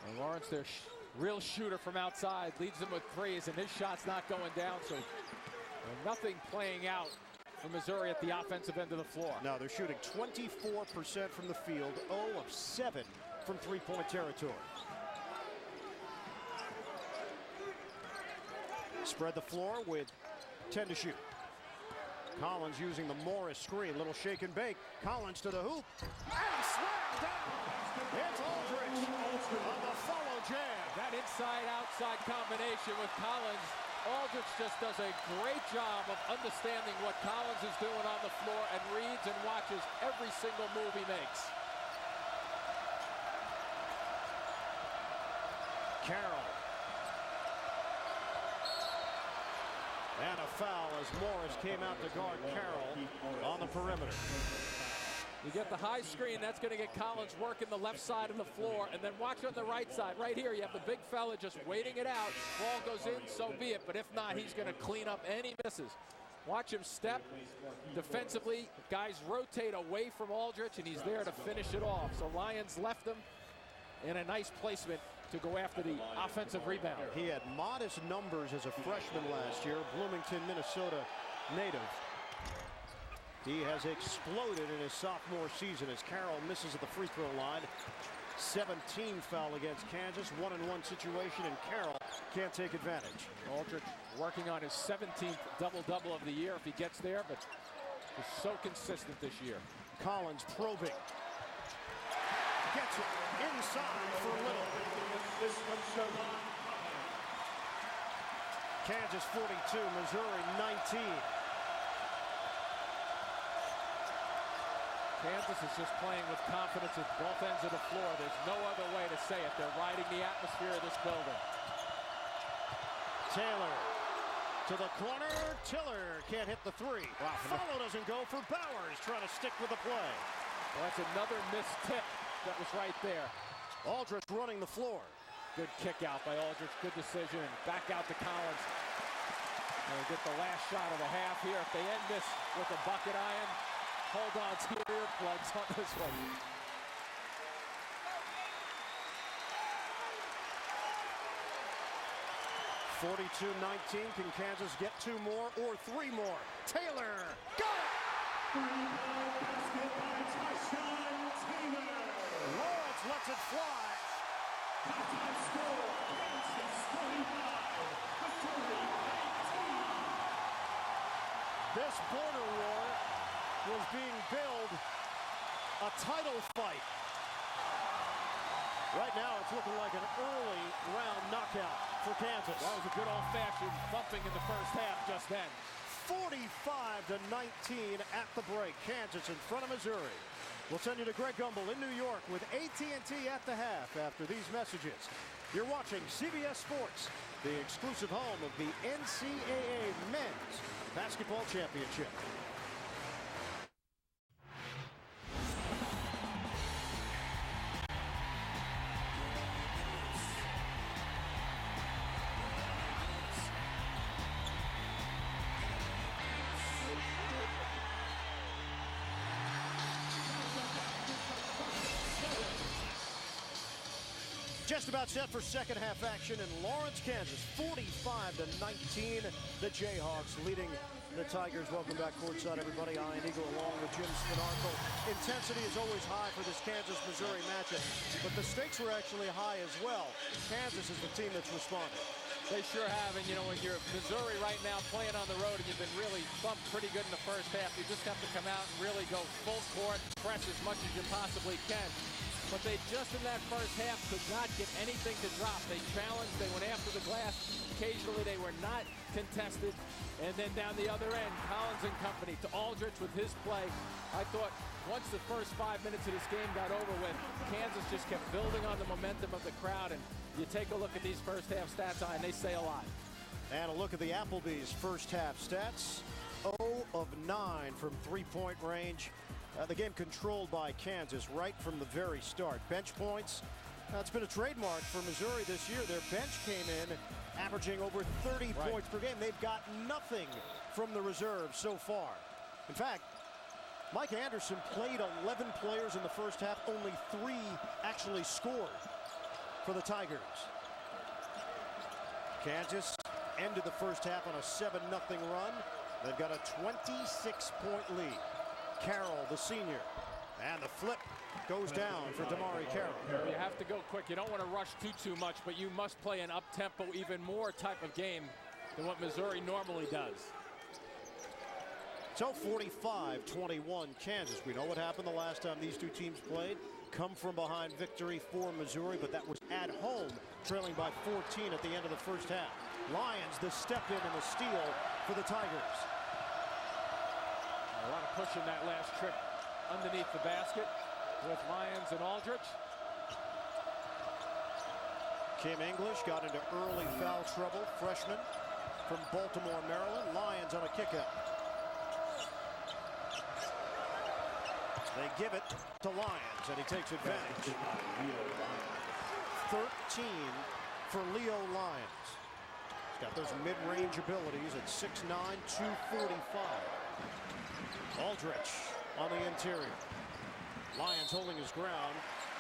Speaker 2: And Lawrence, their real shooter from outside, leads them with threes, and his shot's not going down, so nothing playing out for Missouri at the offensive end of the floor.
Speaker 1: No, they're shooting 24% from the field, 0 of 7 from three-point territory. Spread the floor with 10 to shoot. Collins using the Morris screen. Little shake and bake. Collins to the hoop. And slammed down. It's Aldridge on the follow jam.
Speaker 2: That inside-outside combination with Collins. Aldridge just does a great job of understanding what Collins is doing on the floor and reads and watches every single move he makes.
Speaker 1: Carroll. And a foul as Morris came out to guard Carroll on the perimeter.
Speaker 2: You get the high screen, that's going to get Collins working the left side of the floor, and then watch on the right side. Right here, you have the big fella just waiting it out. Ball goes in, so be it. But if not, he's going to clean up any misses. Watch him step defensively. Guys rotate away from Aldridge, and he's there to finish it off. So Lyons left him in a nice placement to go after the offensive rebound.
Speaker 1: He had modest numbers as a freshman last year, Bloomington, Minnesota native. He has exploded in his sophomore season as Carroll misses at the free throw line. 17 foul against Kansas, 1-and-1 situation, and Carroll can't take advantage.
Speaker 2: Aldridge working on his 17th double-double of the year if he gets there, but is so consistent this year.
Speaker 1: Collins probing. Gets it inside for Little. Kansas 42, Missouri 19.
Speaker 2: Kansas is just playing with confidence at both ends of the floor. There's no other way to say it. They're riding the atmosphere of this building.
Speaker 1: Taylor to the corner. Tiller can't hit the three. Wow. Follow doesn't go for Bowers, trying to stick with the play.
Speaker 2: Well, that's another missed tip that was right there.
Speaker 1: Aldridge running the floor.
Speaker 2: Good kick out by Aldridge. Good decision. Back out to Collins. They'll get the last shot of the half here. If they end this with a bucket iron, hold on to your earplugs on this one.
Speaker 1: (42-19). Can Kansas get 2 more or 3 more? Taylor got it! Lawrence lets it fly. This border war was being billed a title fight. Right now, it's looking like an early round knockout for Kansas.
Speaker 2: That was a good old-fashioned thumping in the first half just then.
Speaker 1: 45-19 at the break. Kansas in front of Missouri. We'll send you to Greg Gumbel in New York with AT&T at the half after these messages. You're watching CBS Sports, the exclusive home of the NCAA Men's Basketball Championship. Just about set for second half action in Lawrence, Kansas. 45-19. The Jayhawks leading the Tigers. Welcome back courtside, everybody. Ian Eagle along with Jim Spinarco. Intensity is always high for this Kansas-Missouri matchup, but the stakes were actually high as well. Kansas is the team that's responded.
Speaker 2: They sure have, and you know, when you're Missouri right now playing on the road and you've been really thumped pretty good in the first half, you just have to come out and really go full court, press as much as you possibly can. But they just in that first half could not get anything to drop. They challenged, they went after the glass. Occasionally they were not contested. And then down the other end, Collins and company to Aldrich with his play. I thought once the first 5 minutes of this game got over with, Kansas just kept building on the momentum of the crowd. And you take a look at these first half stats, and they say a lot.
Speaker 1: And a look at the Applebee's first half stats. 0 of 9 from three-point range. The game controlled by Kansas right from the very start. Bench points. It's been a trademark for Missouri this year. Their bench came in averaging over 30 points per game. They've got nothing from the reserves so far. In fact, Mike Anderson played 11 players in the first half. Only 3 actually scored for the Tigers. Kansas ended the first half on a 7-0 run. They've got a 26-point lead. Carroll, the senior, and the flip goes down for Damari Carroll.
Speaker 2: You have to go quick. You don't want to rush too much, but you must play an up-tempo, even more type of game than what Missouri normally does.
Speaker 1: So 45-21 Kansas. We know what happened the last time these two teams played. Come from behind victory for Missouri, but that was at home, trailing by 14 at the end of the first half. Lions, the step in and the steal for the Tigers.
Speaker 2: A lot of pushing that last trip underneath the basket with Lyons and Aldrich.
Speaker 1: Kim English got into early foul trouble. Freshman from Baltimore, Maryland. Lyons on a kick out. They give it to Lyons, and he takes advantage. 13 for Leo Lyons. He's got those mid-range abilities at 6'9", 245. Aldrich on the interior. Lyons holding his ground,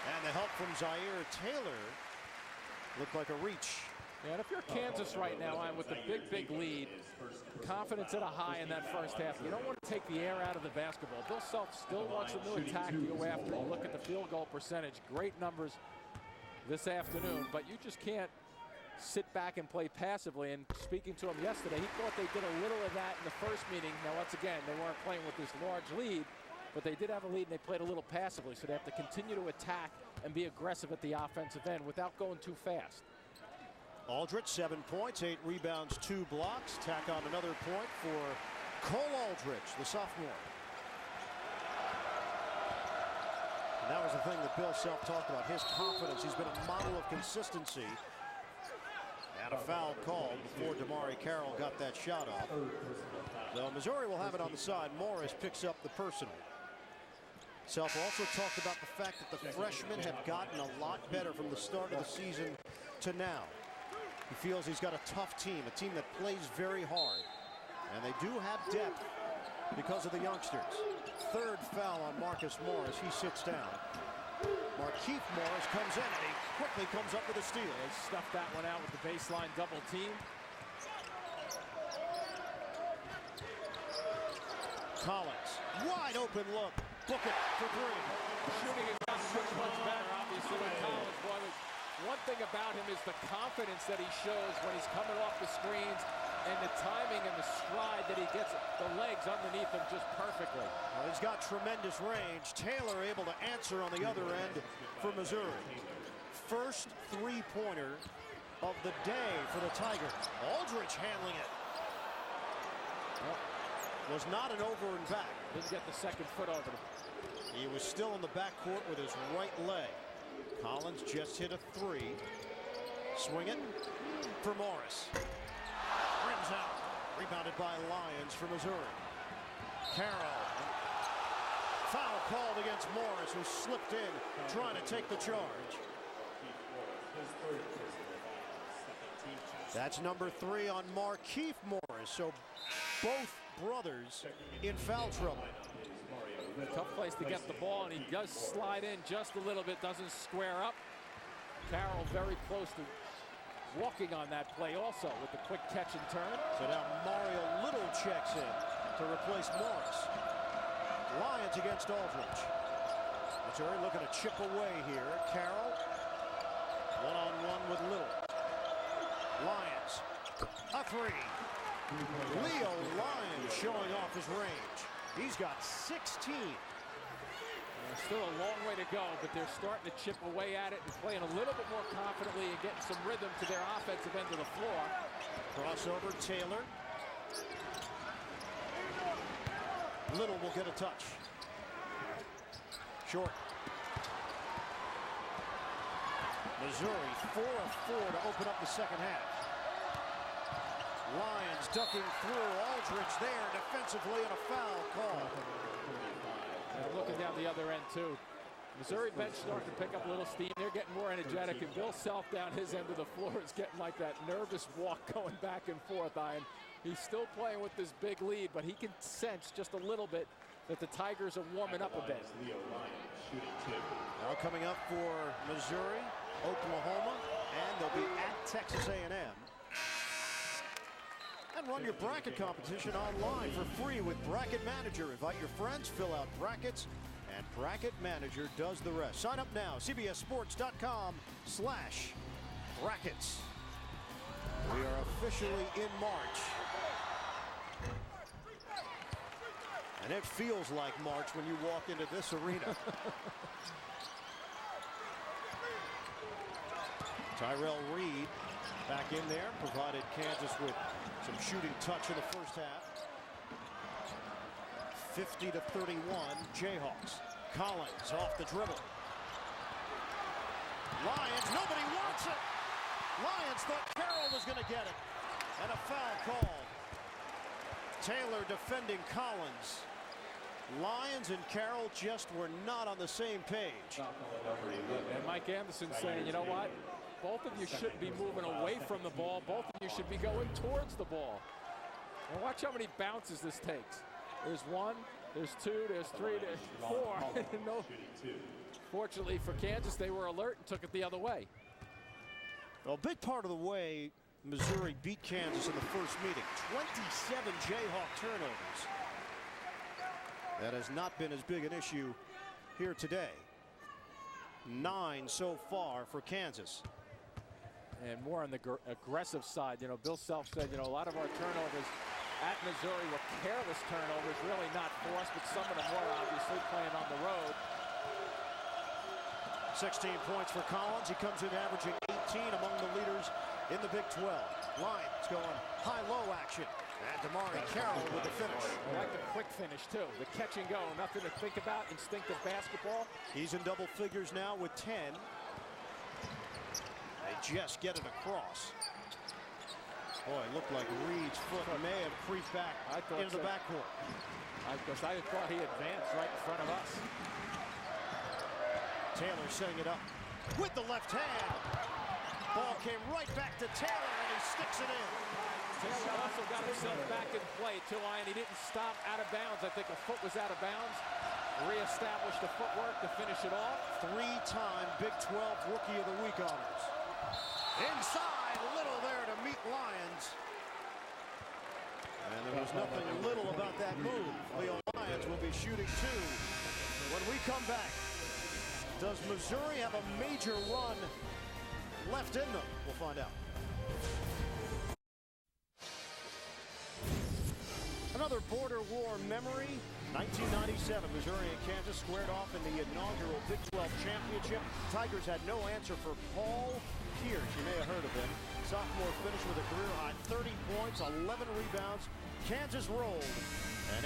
Speaker 1: and the help from Zaire Taylor looked like a reach.
Speaker 2: Yeah, and if you're Kansas right now, with the big lead, confidence at a high in that first half, you don't want to take the air out of the basketball. Bill Self still wants them to attack you after. You look at the field goal percentage, great numbers this afternoon, but you just can't sit back and play passively. And speaking to him yesterday, he thought they did a little of that in the first meeting. Now, once again, they weren't playing with this large lead, but they did have a lead and they played a little passively. So they have to continue to attack and be aggressive at the offensive end without going too fast.
Speaker 1: Aldrich, 7 points, 8 rebounds, 2 blocks. Tack on another point for Cole Aldrich, the sophomore. And that was the thing that Bill Self talked about, his confidence. He's been a model of consistency. And a foul called before Damari Carroll got that shot off. So Missouri will have it on the side. Morris picks up the personal. Self also talked about the fact that the freshmen have gotten a lot better from the start of the season to now. He feels he's got a tough team, a team that plays very hard. And they do have depth because of the youngsters. Third foul on Marcus Morris. He sits down. Markieff Morris comes in, and he quickly comes up with a steal.
Speaker 2: They stuffed that one out with the baseline double team.
Speaker 1: Collins, wide open look. Book it for 3.
Speaker 2: Shooting has gotten much better, obviously, with Collins. Boy, one thing about him is the confidence that he shows when he's coming off the screens, and the timing and the stride that he gets the legs underneath him just perfectly.
Speaker 1: Well, he's got tremendous range. Taylor able to answer on the other end for Missouri. First three-pointer of the day for the Tigers. Aldrich handling it. Was not an over and back.
Speaker 2: Didn't get the second foot over him.
Speaker 1: He was still in the backcourt with his right leg. Collins just hit a 3. Swing it for Morris. Rims out. Rebounded by Lyons for Missouri. Carroll. Foul called against Morris, who slipped in trying to take the charge. That's number 3 on Markieff Morris. So both brothers in foul trouble.
Speaker 2: Tough place to get the ball, and he does slide in just a little bit, doesn't square up. Carroll very close to walking on that play also with the quick catch and turn.
Speaker 1: So now Mario Little checks in to replace Morris. Lions against Aldridge. Missouri looking to chip away here. Carroll one-on-one with Little. Lions a three. Leo Lyons showing off his range. He's got 16.
Speaker 2: There's still a long way to go, but they're starting to chip away at it and playing a little bit more confidently and getting some rhythm to their offensive end of the floor.
Speaker 1: Crossover, Taylor. Little will get a touch. Short. Missouri 4 of 4 to open up the second half. Lions ducking through. Aldridge there defensively, and a foul call.
Speaker 2: And looking down the other end too. Missouri bench starting to pick up a little steam. They're getting more energetic, and Bill Self down his end of the floor is getting like that nervous walk going back and forth. Ian. He's still playing with this big lead, but he can sense just a little bit that the Tigers are warming up a bit.
Speaker 1: Now coming up for Missouri, Oklahoma, and they'll be at Texas A&M. And run your bracket competition online for free with Bracket Manager. Invite your friends, fill out brackets, and Bracket Manager does the rest. Sign up now, cbssports.com/brackets. We are officially in March. And it feels like March when you walk into this arena. Tyrell Reed back in there, provided Kansas with some shooting touch in the first half. 50-31, Jayhawks. Collins off the dribble. Lions, nobody wants it. Lions thought Carroll was going to get it. And a foul called. Taylor defending Collins. Lions and Carroll just were not on the same page.
Speaker 2: And Mike Anderson saying, you know what? Both of you shouldn't be moving away from the ball. Both of you should be going towards the ball. And watch how many bounces this takes. There's one, there's two, there's three, there's four. No. Fortunately for Kansas, they were alert and took it the other way.
Speaker 1: Well, a big part of the way Missouri beat Kansas in the first meeting. 27 Jayhawk turnovers. That has not been as big an issue here today. 9 so far for Kansas.
Speaker 2: And more on the aggressive side. You know, Bill Self said, you know, a lot of our turnovers at Missouri were careless turnovers, really not forced, but some of them were obviously playing on the road.
Speaker 1: 16 points for Collins. He comes in averaging 18, among the leaders in the Big 12. Lions going high-low action. And Damari Carroll with the finish.
Speaker 2: I like the quick finish, too. The catch and go. Nothing to think about. Instinctive basketball.
Speaker 1: He's in double figures now with 10. They just get it across. Boy, it looked like Reed's foot may have creeped back into the backcourt.
Speaker 2: I thought he advanced right in front of us.
Speaker 1: Taylor setting it up with the left hand. Ball came right back to Taylor, and he sticks it in.
Speaker 2: Taylor also got himself back in play, too, Ian. He didn't stop out of bounds. I think a foot was out of bounds. Reestablished the footwork to finish it off.
Speaker 1: 3-time Big 12 Rookie of the Week honors. Inside, Little there to meet Lions. And there was nothing little about that move. Leo Lyons will be shooting 2. When we come back, does Missouri have a major run left in them? We'll find out. Another border war memory. 1997, Missouri and Kansas squared off in the inaugural Big 12 championship. Tigers had no answer for Paul Pierce. You may have heard of him. Sophomore finished with a career-high 30 points, 11 rebounds. Kansas rolled an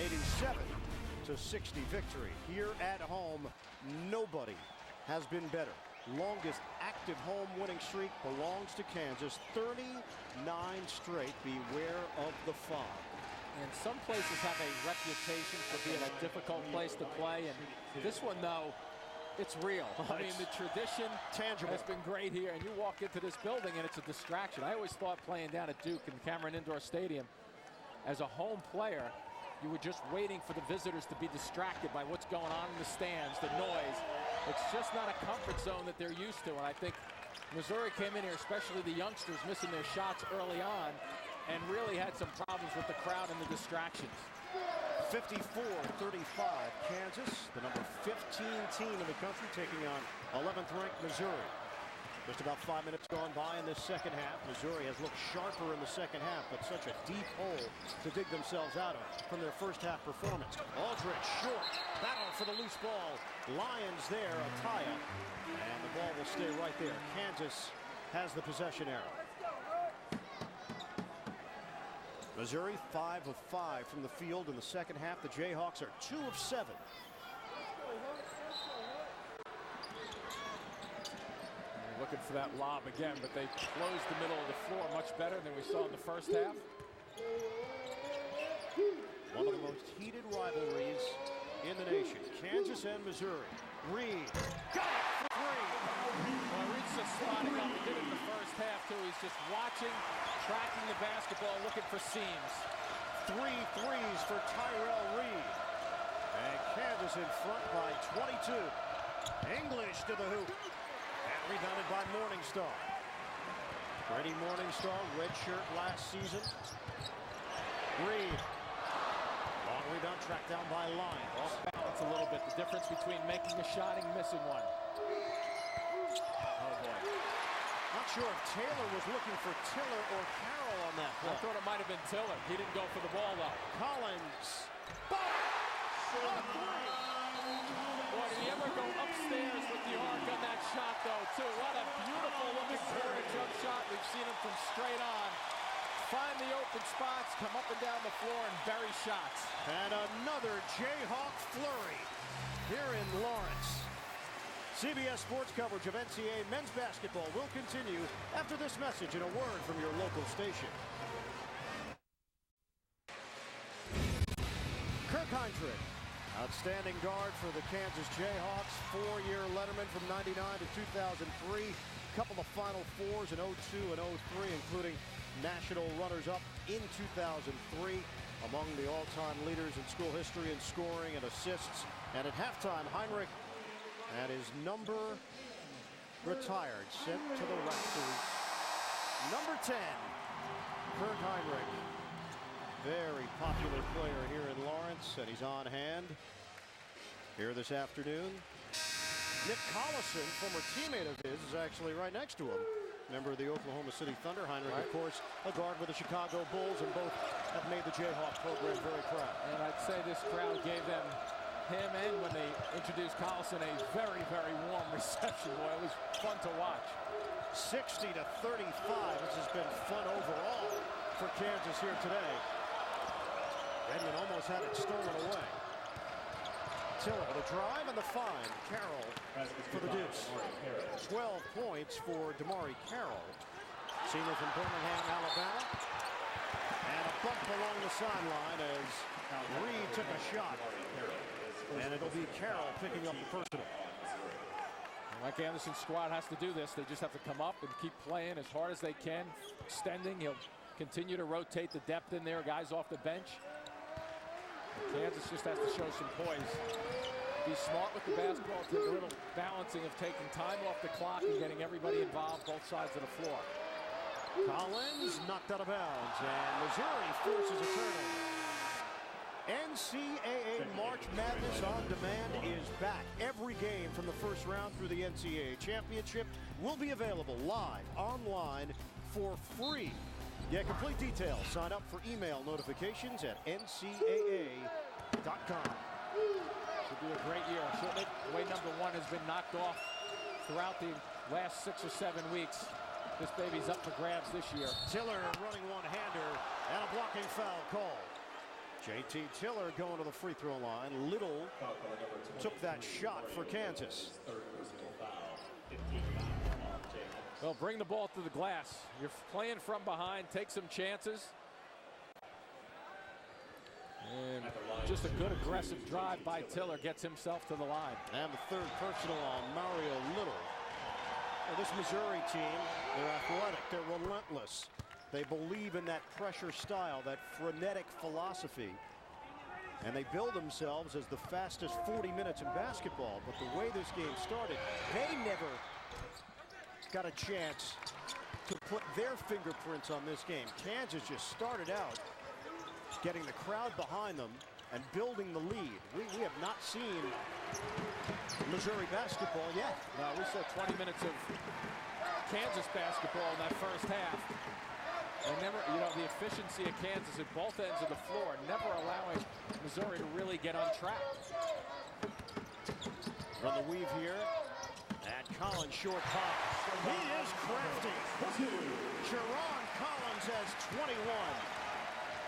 Speaker 1: 87-60 victory. Here at home, nobody has been better. Longest active home winning streak belongs to Kansas. 39 straight. Beware of the fog.
Speaker 2: And some places have a reputation for being a difficult place to play. And this one, though, it's real. I mean, the tradition
Speaker 1: tangible
Speaker 2: has been great here. And you walk into this building, and it's a distraction. I always thought playing down at Duke and Cameron Indoor Stadium, as a home player, you were just waiting for the visitors to be distracted by what's going on in the stands, the noise. It's just not a comfort zone that they're used to. And I think Missouri came in here, especially the youngsters, missing their shots early on, and really had some problems with the crowd and the distractions.
Speaker 1: 54-35, Kansas, the number 15 team in the country, taking on 11th ranked Missouri. Just about 5 minutes gone by in this second half. Missouri has looked sharper in the second half, but such a deep hole to dig themselves out of from their first half performance. Aldridge short, battle for the loose ball. Lions there, Ataya, and the ball will stay right there. Kansas has the possession arrow. Missouri 5 of 5 from the field in the second half. The Jayhawks are 2 of 7.
Speaker 2: Looking for that lob again, but they closed the middle of the floor much better than we saw in the first half.
Speaker 1: One of the most heated rivalries in the nation. Kansas and Missouri. Reed got it for three.
Speaker 2: Well, Reed's just spotting up. He did it in the first half, too. He's just watching, tracking the basketball, looking for seams.
Speaker 1: 3 threes for Tyrell Reed. And Kansas in front by 22. English to the hoop. And rebounded by Morningstar. Brady Morningstar, red shirt last season. Reed. Long rebound tracked down by Lions.
Speaker 2: Off balance a little bit. The difference between making a shot and missing one. Oh, boy.
Speaker 1: Not sure if Taylor was looking for Tiller or Carroll on that play.
Speaker 2: I thought it might have been Tiller. He didn't go for the ball, though.
Speaker 1: Collins. Boy,
Speaker 2: did he ever go upstairs with the arc on that shot, though, too. What a beautiful looking corner jump shot. We've seen him from straight on. Find the open spots, come up and down the floor, and bury shots.
Speaker 1: And another Jayhawk flurry here in Lawrence. CBS Sports coverage of NCAA men's basketball will continue after this message and a word from your local station. Kirk Heinrich, outstanding guard for the Kansas Jayhawks, 4-year letterman from 99 to 2003. Couple of Final Fours in 02 and 03, including national runners-up in 2003. Among the all-time leaders in school history in scoring and assists. And at halftime, Heinrich and his number retired, sent to the rafters. Number 10, Kirk Heinrich. Very popular player here in Lawrence, and he's on hand here this afternoon. Nick Collison, former teammate of his, is actually right next to him. Member of the Oklahoma City Thunder. Heinrich, of course, a guard with the Chicago Bulls, and both have made the Jayhawk program very proud.
Speaker 2: And I'd say this crowd gave them, him and when they introduced Collison, a very, very warm reception. Boy, it was fun to watch.
Speaker 1: 60-35. This has been fun overall for Kansas here today. Redmond almost had it stolen away. Tiller, the drive and the find. Carroll for the deuce. 12 points for Damari Carroll, senior from Birmingham, Alabama. And a bump along the sideline as Reed took a shot. And it'll be Carroll picking up the personal.
Speaker 2: Mike Anderson's squad has to do this. They just have to come up and keep playing as hard as they can, extending. He'll continue to rotate the depth in there, guys off the bench. Kansas just has to show some poise. Be smart with the basketball, take a little balancing of taking time off the clock and getting everybody involved both sides of the floor.
Speaker 1: Collins knocked out of bounds, and Missouri forces a turnover. NCAA March Madness on Demand is back. Every game from the first round through the NCAA Championship will be available live online for free. Get complete details. Sign up for email notifications at ncaa.com.
Speaker 2: Should be a great year, shouldn't it? The way number one has been knocked off throughout the last 6 or 7 weeks. This baby's up for grabs this year.
Speaker 1: Tiller running one-hander and a blocking foul call. JT Tiller going to the free throw line. Little took that shot for Kansas.
Speaker 2: Well, bring the ball to the glass. You're playing from behind, take some chances. And just a good aggressive drive by Tiller gets himself to the line.
Speaker 1: And the third personal on Mario Little. Well, this Missouri team, they're athletic, they're relentless. They believe in that pressure style, that frenetic philosophy. And they build themselves as the fastest 40 minutes in basketball. But the way this game started, they never got a chance to put their fingerprints on this game. Kansas just started out getting the crowd behind them and building the lead. We have not seen Missouri basketball yet.
Speaker 2: No, we saw 20 minutes of Kansas basketball in that first half. And never, you know, the efficiency of Kansas at both ends of the floor, never allowing Missouri to really get on track.
Speaker 1: Run the weave here. And Collins short pop. He is crafty. Sharon Collins has 21.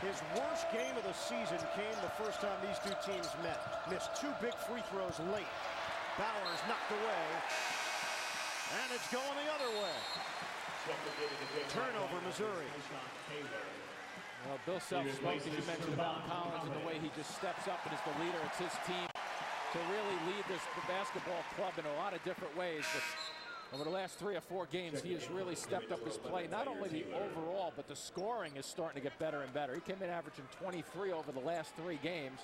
Speaker 1: His worst game of the season came the first time these two teams met. Missed two big free throws late. Bowers knocked away. And it's going the other way. Turnover, Missouri.
Speaker 2: Well, Bill Self spoke, as you mentioned, about Collins and the way he just steps up and is the leader. It's his team to really lead this basketball club in a lot of different ways. But over the last 3 or 4 games, he has really stepped up his play. Not only the overall, but the scoring is starting to get better and better. He came in averaging 23 over the last 3 games.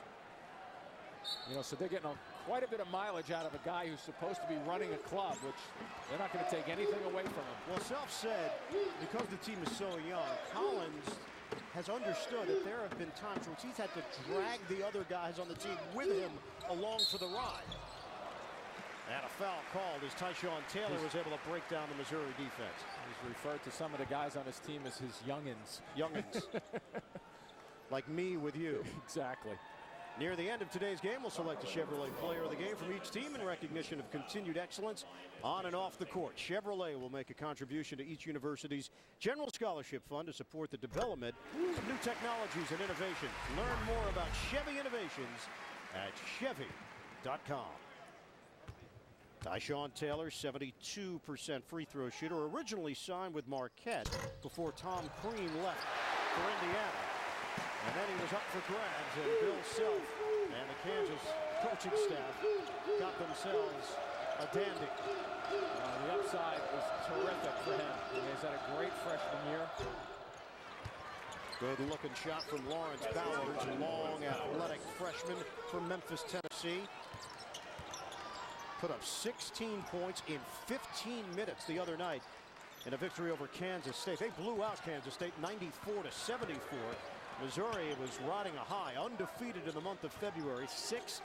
Speaker 2: You know, so they're getting quite a bit of mileage out of a guy who's supposed to be running a club, which they're not going to take anything away from him.
Speaker 1: Well, Self said, because the team is so young, Collins has understood that there have been times where he's had to drag the other guys on the team with him along for the ride. And a foul called as Tyshawn Taylor was able to break down the Missouri defense.
Speaker 2: He's referred to some of the guys on his team as his youngins.
Speaker 1: Youngins. Like me with you.
Speaker 2: Exactly.
Speaker 1: Near the end of today's game, we'll select a Chevrolet player of the game from each team in recognition of continued excellence on and off the court. Chevrolet will make a contribution to each university's general scholarship fund to support the development of new technologies and innovations. Learn more about Chevy innovations at Chevy.com. Tyshawn Taylor, 72% free throw shooter, originally signed with Marquette before Tom Crean left for Indiana. And then he was up for grabs, and Bill Self and the Kansas coaching staff got themselves a dandy.
Speaker 2: The upside was terrific for him. He's had a great freshman year.
Speaker 1: Good looking shot from Lawrence Bowers, long athletic freshman from Memphis, Tennessee. Put up 16 points in 15 minutes the other night in a victory over Kansas State. They blew out Kansas State 94-74. Missouri was riding a high, undefeated in the month of February, 6-0.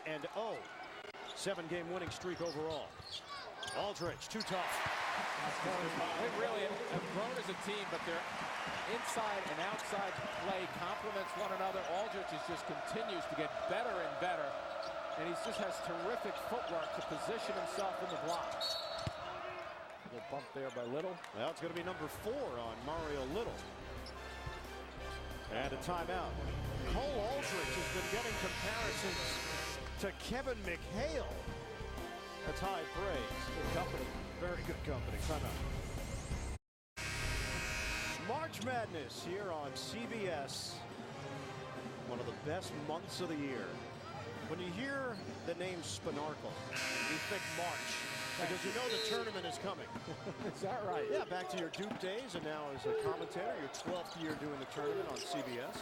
Speaker 1: 7-game winning streak overall. Aldridge, too tough.
Speaker 2: They really have grown as a team, but their inside and outside play complements one another. Aldridge just continues to get better and better, and he just has terrific footwork to position himself in the blocks. A little bump there by Little.
Speaker 1: Well, it's going to be number 4 on Mario Little. And a timeout. Cole Aldridge has been getting comparisons to Kevin McHale. That's high praise. Good company. Very good company. Timeout. March Madness here on CBS. One of the best months of the year. When you hear the name Spinarkle, you think March. Because you know the tournament is coming.
Speaker 2: Is that right?
Speaker 1: Yeah, back to your Duke days, and now as a commentator, your 12th year doing the tournament on CBS.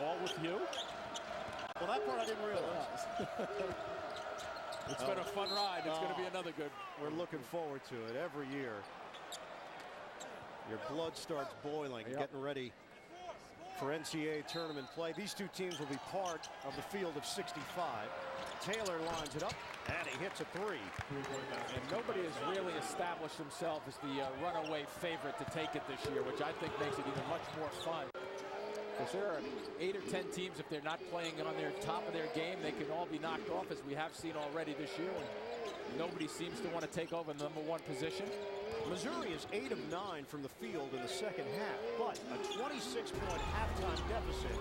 Speaker 2: All with you?
Speaker 1: Well, that part I didn't realize.
Speaker 2: It's been a fun ride. It's going to be another good.
Speaker 1: We're looking forward to it every year. Your blood starts boiling, getting ready for NCAA tournament play. These two teams will be part of the field of 65. Taylor lines it up, and he hits a 3.
Speaker 2: And nobody has really established himself as the runaway favorite to take it this year, which I think makes it even much more fun. Because there are 8 or 10 teams, if they're not playing on their top of their game, they can all be knocked off, as we have seen already this year. And nobody seems to want to take over the #1 position.
Speaker 1: Missouri is 8 of 9 from the field in the second half, but a 26-point halftime deficit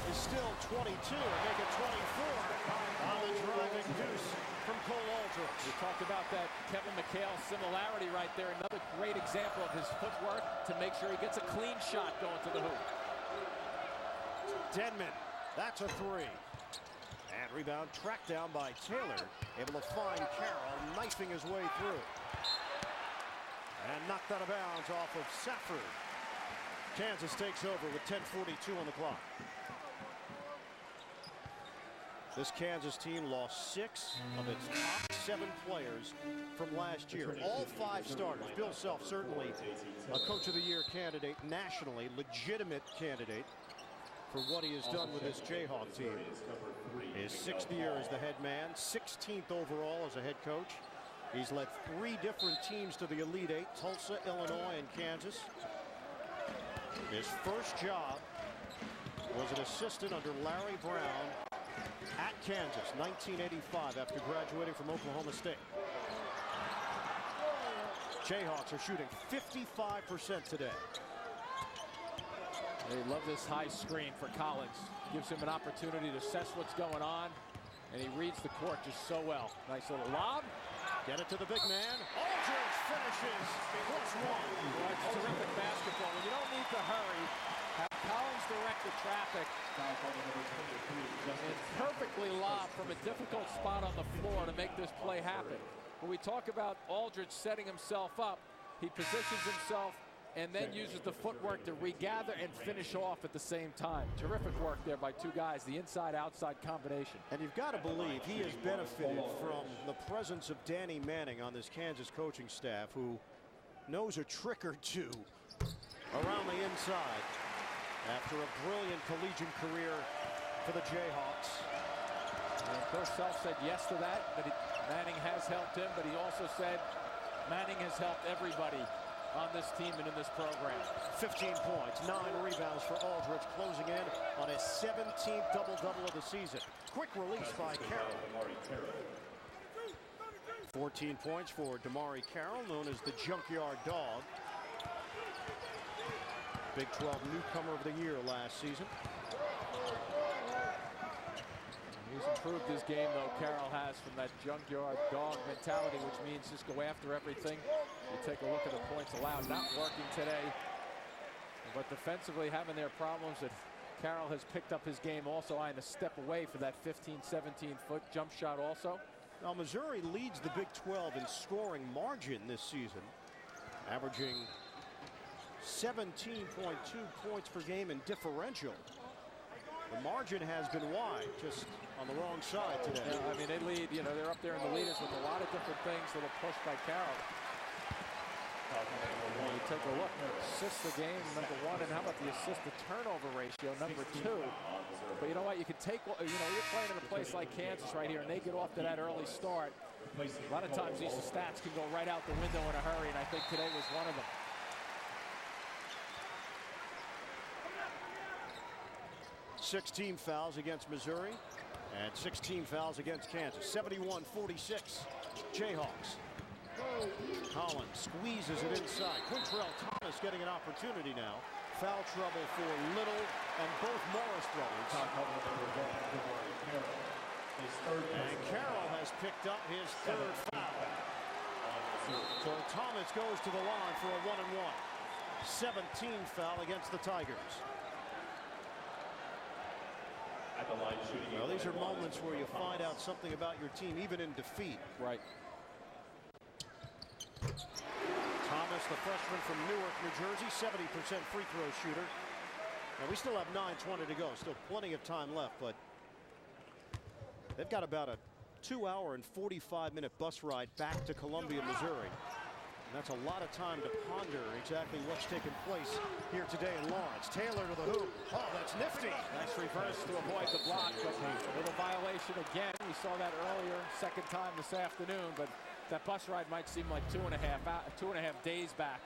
Speaker 1: is still 22 and make it 24 on the driving deuce from Cole Aldridge.
Speaker 2: We talked about that Kevin McHale similarity right there. Another great example of his footwork to make sure he gets a clean shot going to the hoop.
Speaker 1: Denman, that's a 3. And rebound tracked down by Taylor, able to find Carroll, knifing his way through. And knocked out of bounds off of Safford. Kansas takes over with 10:42 on the clock. This Kansas team lost 6 of its top 7 players from last year. All 5 starters. Bill Self, certainly a Coach of the Year candidate nationally, legitimate candidate for what he has done with this Jayhawk team. His 6th year as the head man, 16th overall as a head coach. He's led 3 different teams to the Elite 8, Tulsa, Illinois, and Kansas. His first job was an assistant under Larry Brown at Kansas, 1985, after graduating from Oklahoma State. Jayhawks are shooting 55% today.
Speaker 2: They love this high screen for Collins. Gives him an opportunity to assess what's going on, and he reads the court just so well. Nice little lob.
Speaker 1: Get it to the big man. Aldridge finishes +1.
Speaker 2: Well, it's terrific basketball. When you don't need to hurry, have Collins direct the traffic. And perfectly lobbed from a difficult spot on the floor to make this play happen. When we talk about Aldridge setting himself up, he positions himself and then uses the footwork to regather and finish off at the same time. Terrific work there by 2 guys, the inside-outside combination.
Speaker 1: And you've got to believe he has benefited from the presence of Danny Manning on this Kansas coaching staff, who knows a trick or 2 around the inside after a brilliant collegiate career for the Jayhawks.
Speaker 2: And Coach Self said yes to that, Manning has helped him, but he also said Manning has helped everybody on this team and in this program.
Speaker 1: 15 points, 9 rebounds for Aldridge, closing in on his 17th double-double of the season. Quick release by Carroll. 14 points for Damari Carroll, known as the Junkyard Dog. Big 12 newcomer of the year last season.
Speaker 2: He's improved his game, though, Carroll has, from that junkyard dog mentality, which means just go after everything. You take a look at the points allowed, not working today. But defensively having their problems, that Carroll has picked up his game also, eyeing a step away for that 15, 17-foot jump shot also.
Speaker 1: Now, Missouri leads the Big 12 in scoring margin this season, averaging 17.2 points per game in differential. The margin has been wide, just on the wrong side today.
Speaker 2: Yeah, I mean, they lead, they're up there in the leaders with a lot of different things, little push by Carroll. When you take a look, assists the game, #1, and how about the assist to turnover ratio, #2. But you know what, you can take, you're playing in a place like Kansas right here, and they get off to that early start. A lot of times these stats can go right out the window in a hurry, and I think today was one of them.
Speaker 1: 16 fouls against Missouri and 16 fouls against Kansas. 71-46 Jayhawks. Collins squeezes it inside. Quintrell Thomas getting an opportunity now. Foul trouble for Little and both Morris brothers. And Carroll has picked up his 3rd foul. So Thomas goes to the line for a 1-and-1. 17 foul against the Tigers. Well, these are moments where you find out something about your team, even in defeat.
Speaker 2: Right.
Speaker 1: Thomas, the freshman from Newark, New Jersey, 70% free throw shooter. Now, we still have 9:20 to go. Still plenty of time left, but they've got about a 2-hour and 45-minute bus ride back to Columbia, Missouri. And that's a lot of time to ponder exactly what's taking place here today in Lawrence. Taylor to the hoop. Oh, that's nifty.
Speaker 2: Nice reverse to avoid the block, but a little violation again. We saw that earlier, second time this afternoon, but that bus ride might seem like 2.5 days back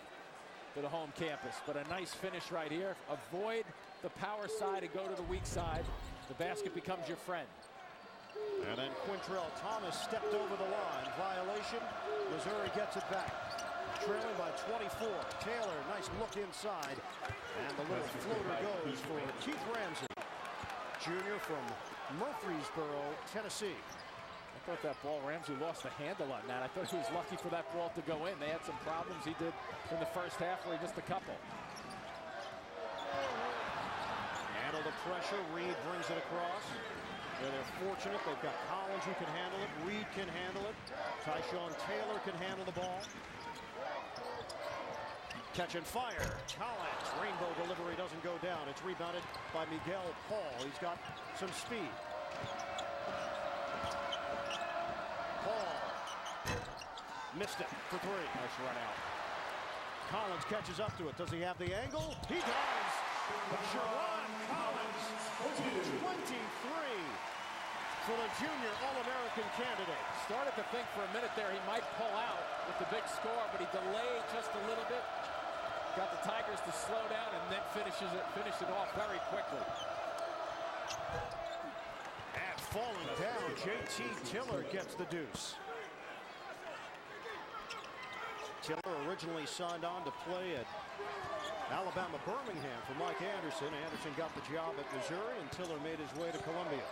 Speaker 2: to the home campus. But a nice finish right here. Avoid the power side and go to the weak side. The basket becomes your friend.
Speaker 1: And then Quintrell Thomas stepped over the line. Violation. Missouri gets it back. Trailing by 24. Taylor, nice look inside. And the little floater goes for Keith Ramsey, junior from Murfreesboro, Tennessee.
Speaker 2: I thought that ball, Ramsey lost the handle on that. I thought he was lucky for that ball to go in. They had some problems. He did in the first half where he missed a couple.
Speaker 1: Handle the pressure. Reed brings it across. And they're fortunate. They've got Collins who can handle it. Reed can handle it. Tyshawn Taylor can handle the ball. Catch and fire. Collins. Rainbow delivery doesn't go down. It's rebounded by Miguel Paul. He's got some speed. Missed it for three.
Speaker 2: Nice run out.
Speaker 1: Collins catches up to it. Does he have the angle? He does. Jerron Collins, 23 for the junior All-American candidate.
Speaker 2: Started to think for a minute there he might pull out with the big score, but he delayed just a little bit. Got the Tigers to slow down and then finished it off very quickly.
Speaker 1: And falling down, JT Tiller gets the deuce. Tiller originally signed on to play at Alabama Birmingham for Mike Anderson. Anderson got the job at Missouri, and Tiller made his way to Columbia.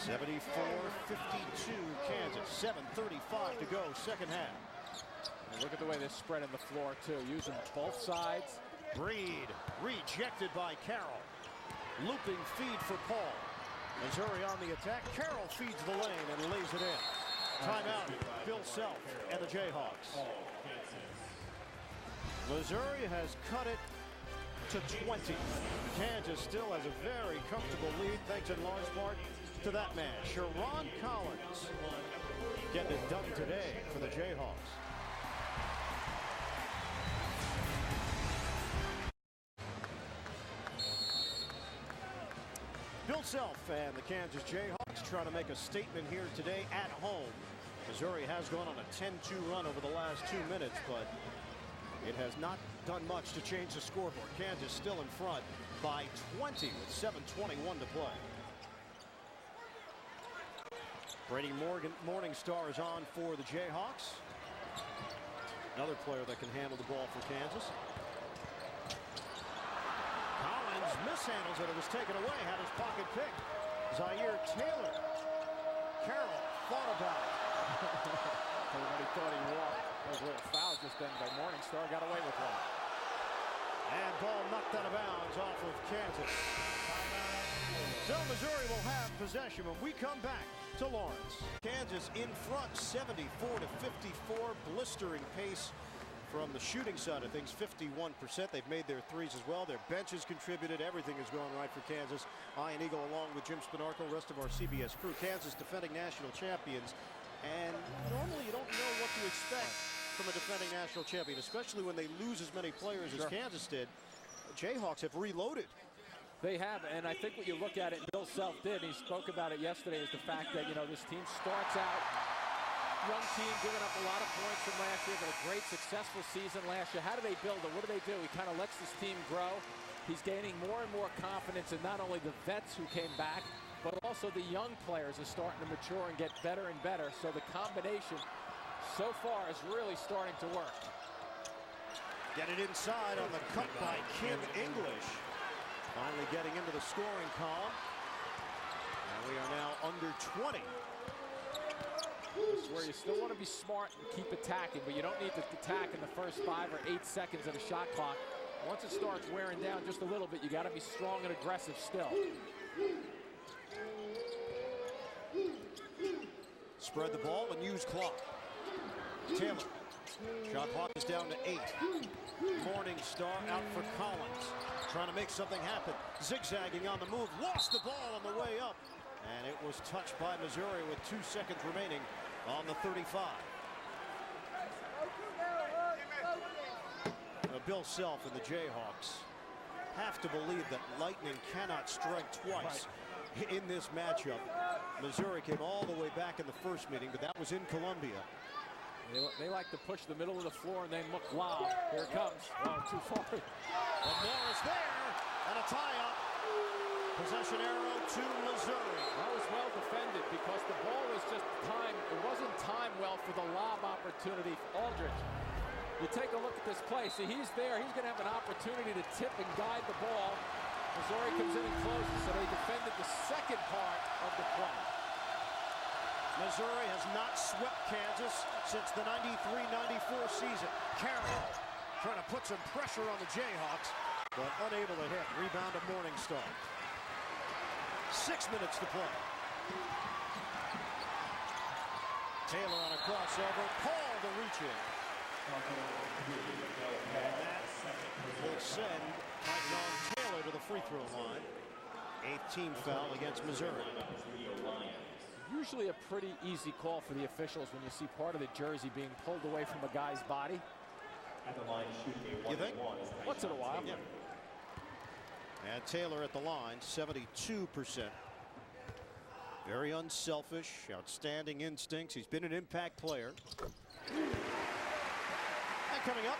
Speaker 1: 74-52 Kansas. 7:35 to go, second half.
Speaker 2: And look at the way they're spreading the floor too, using both sides.
Speaker 1: Reed rejected by Carroll. Looping feed for Paul. Missouri on the attack. Carroll feeds the lane and lays it in. Timeout, Bill Self and the Jayhawks. Missouri has cut it to 20. Kansas still has a very comfortable lead, thanks in large part to that man, Jerron Collins, getting it done today for the Jayhawks. Bill Self and the Kansas Jayhawks trying to make a statement here today at home. Missouri has gone on a 10-2 run over the last 2 minutes, but it has not done much to change the scoreboard. Kansas still in front by 20 with 7:21 to play. Brady Morningstar is on for the Jayhawks. Another player that can handle the ball for Kansas. Collins mishandles it. It was taken away. Had his pocket picked. Zaire Taylor. Carroll thought about it.
Speaker 2: Everybody thought he walked. Those little fouls just then by Morningstar. Got away with one.
Speaker 1: And ball knocked out of bounds off of Kansas. So Missouri will have possession when we come back to Lawrence. Kansas in front, 74-54. Blistering pace from the shooting side of things, 51%. They've made their threes as well. Their bench has contributed. Everything has gone right for Kansas. Ian Eagle along with Jim Spinarco, rest of our CBS crew. Kansas defending national champions. And normally you don't know what to expect from a defending national champion, especially when they lose as many players as Kansas did. The Jayhawks have reloaded.
Speaker 2: They have, and I think what you look at it, Bill Self did, and he spoke about it yesterday, is the fact that, you know, this team starts out, young team giving up a lot of points from last year, but a great successful season last year. How do they build it? What do they do? He kind of lets this team grow. He's gaining more and more confidence in not only the vets who came back, but also the young players are starting to mature and get better and better. So the combination so far is really starting to work.
Speaker 1: Get it inside on the cut by Kim English. Finally getting into the scoring column. And we are now under 20.
Speaker 2: This is where you still want to be smart and keep attacking, but you don't need to attack in the first 5 or 8 seconds of the shot clock. Once it starts wearing down just a little bit, you got to be strong and aggressive still.
Speaker 1: Spread the ball and use clock. Taylor. Shot clock is down to 8. Morningstar out for Collins. Trying to make something happen. Zigzagging on the move. Lost the ball on the way up. And it was touched by Missouri with 2 seconds remaining on the 35. Bill Self and the Jayhawks have to believe that lightning cannot strike twice in this matchup. Missouri came all the way back in the first meeting, but that was in Columbia.
Speaker 2: They like to push the middle of the floor and then look lob. Here it comes. Oh, too far.
Speaker 1: And Morris there, and a tie-up. Possession arrow to Missouri.
Speaker 2: That was well defended because the ball was just timed. It wasn't timed well for the lob opportunity for Aldridge. You take a look at this play. See, he's there. He's going to have an opportunity to tip and guide the ball. Missouri comes in and closes, so they defended the second part of the play.
Speaker 1: Missouri has not swept Kansas since the 93-94 season. Carroll trying to put some pressure on the Jayhawks, but unable to hit. Rebound to Morningstar. 6 minutes to play. Taylor on a crossover. Paul to reach in. And that will send Tyson Taylor to the free throw line. 8th team foul against Missouri.
Speaker 2: Usually a pretty easy call for the officials when you see part of the jersey being pulled away from a guy's body.
Speaker 3: At the line, shooting a 1-1.
Speaker 1: You think?
Speaker 2: Once in a while.
Speaker 1: Yeah. And Taylor at the line, 72%. Very unselfish, outstanding instincts. He's been an impact player. And coming up,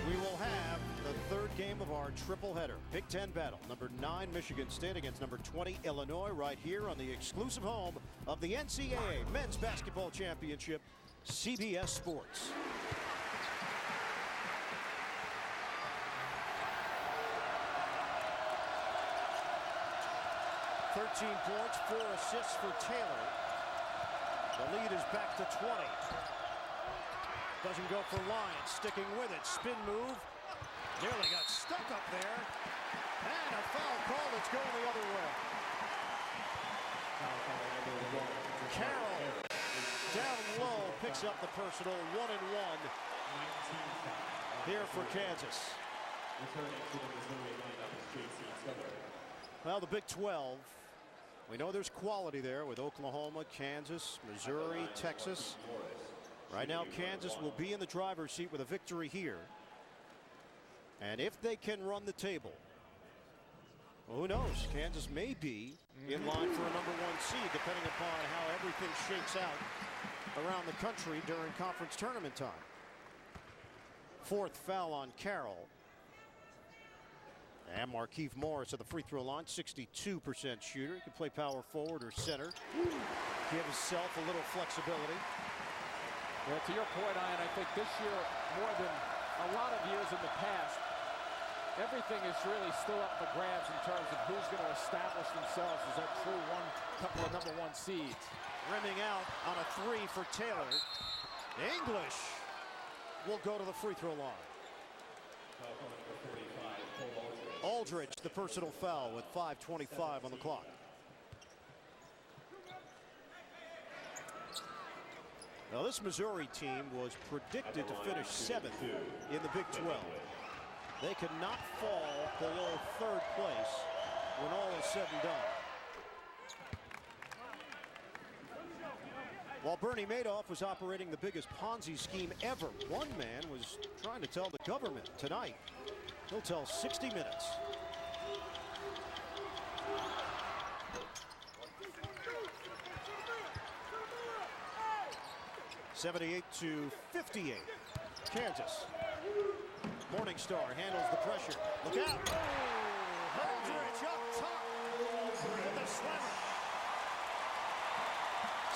Speaker 1: we will have the third game of our triple header. Big Ten battle. Number 9 Michigan State against number 20 Illinois, right here on the exclusive home of the NCAA Men's Basketball Championship, CBS Sports. Points, 4 assists for Taylor. The lead is back to 20. Doesn't go for Lyons, sticking with it. Spin move. Nearly got stuck up there. And a foul call that's going the other way. Carroll down low picks up the personal. 1-1 here for Kansas. Well, the Big 12. We know there's quality there with Oklahoma, Kansas, Missouri, Texas. Right now, Kansas will be in the driver's seat with a victory here. And if they can run the table, well, who knows? Kansas may be in line for a number 1 seed, depending upon how everything shakes out around the country during conference tournament time. 4th foul on Carroll. And Markieff Morris at the free throw line, 62% shooter. He can play power forward or center. Give himself a little flexibility.
Speaker 2: Well, to your point, Ian, I think this year, more than a lot of years in the past, everything is really still up for grabs in terms of who's going to establish themselves as that true couple of number 1 seeds.
Speaker 1: Rimming out on a 3 for Taylor. English will go to the free throw line. Aldridge, the personal foul with 5:25 on the clock. Now, this Missouri team was predicted to finish 7th in the Big 12. They could not fall below 3rd place when all is said and done. While Bernie Madoff was operating the biggest Ponzi scheme ever, one man was trying to tell the government tonight. He'll tell 60 Minutes. (78-58). Kansas. Morningstar handles the pressure. Look out! Oh, Aldridge up top with the slammer.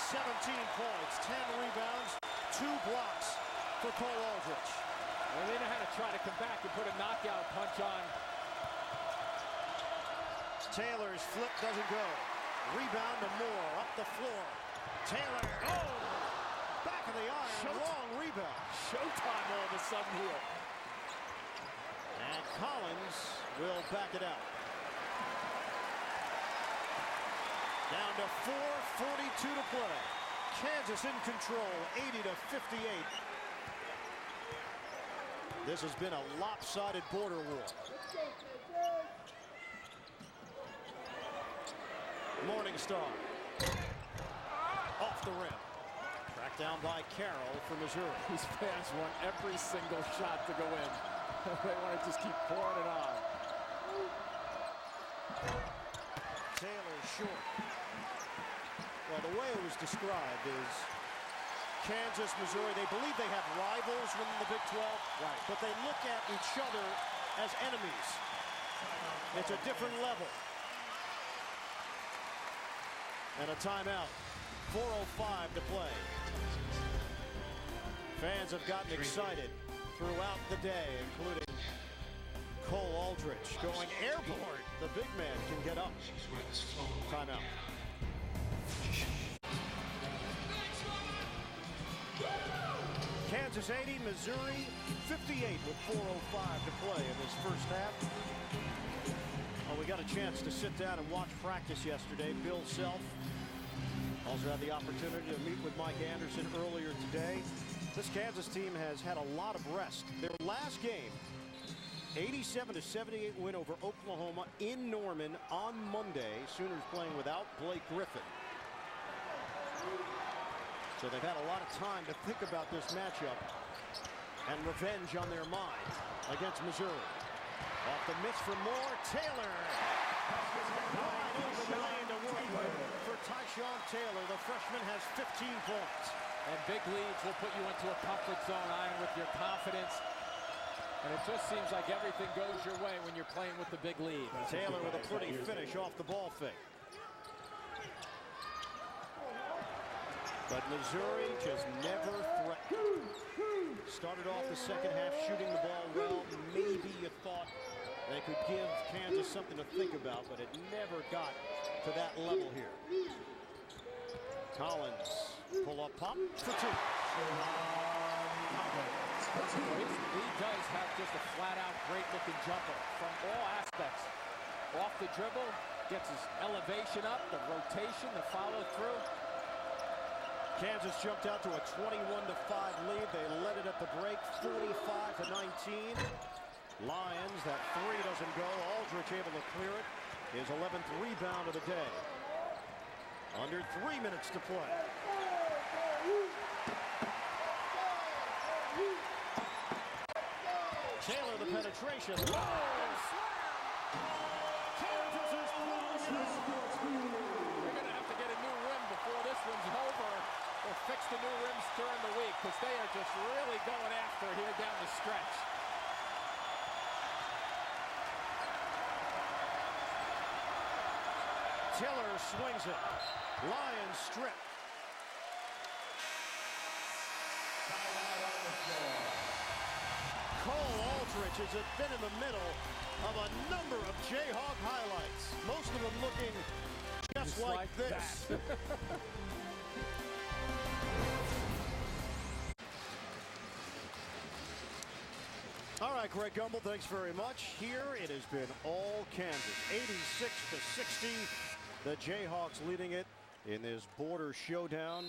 Speaker 1: 17 points, 10 rebounds, 2 blocks for Cole Aldridge.
Speaker 2: Well, they know how to try to come back and put a knockout punch on.
Speaker 1: Taylor's flip doesn't go. Rebound to Moore, up the floor. Taylor, oh! Back of the iron, long rebound.
Speaker 2: Showtime all of a sudden here.
Speaker 1: And Collins will back it out. Down to 4:42 to play. Kansas in control, 80-58. This has been a lopsided border war. Morningstar. Off the rim. Tracked down by Carroll for Missouri.
Speaker 2: These fans want every single shot to go in. They want to just keep pouring it on.
Speaker 1: Taylor short. Well, the way it was described is Kansas, Missouri, they believe they have rivals within the Big 12, right, but they look at each other as enemies. It's a different level. And a timeout. 4:05 to play. Fans have gotten excited throughout the day, including Cole Aldridge going airborne. The big man can get up. Timeout. Kansas 80, Missouri 58 with 4:05 to play in this first half. Well, we got a chance to sit down and watch practice yesterday. Bill Self also had the opportunity to meet with Mike Anderson earlier today. This Kansas team has had a lot of rest. Their last game 87-78 win over Oklahoma in Norman on Monday. Sooners playing without Blake Griffin. So they've had a lot of time to think about this matchup and revenge on their mind against Missouri. Off the miss for Moore. Taylor. Wide open lane to work with for Tyshawn Taylor. The freshman has 15 points.
Speaker 2: And big leads will put you into a comfort zone, Iron, with your confidence. And it just seems like everything goes your way when you're playing with the big lead.
Speaker 1: Taylor with a pretty finish off the ball fake. But Missouri just never threatened. Started off the second half shooting the ball well. Maybe you thought they could give Kansas something to think about, but it never got to that level here. Collins, pull-up pop for two.
Speaker 2: He does have just a flat-out great-looking jumper from all aspects. Off the dribble, gets his elevation up, the rotation, the follow-through.
Speaker 1: Kansas jumped out to a 21-5 lead. They led it at the break, 45-19. Lions, that three doesn't go. Aldrich able to clear it. His 11th rebound of the day. Under 3 minutes to play. Taylor, the penetration. Kansas is
Speaker 2: We're going to have to get a new rim before this one's over, or fix the new rims during the week, because they are just really going after it here down the stretch.
Speaker 1: Taylor swings it. Lions strip. Cole Aldrich has been in the middle of a number of Jayhawk highlights. Most of them looking just like this. All right, Greg Gumbel, thanks very much. Here it has been all Kansas, 86-60. The Jayhawks leading it in this border showdown.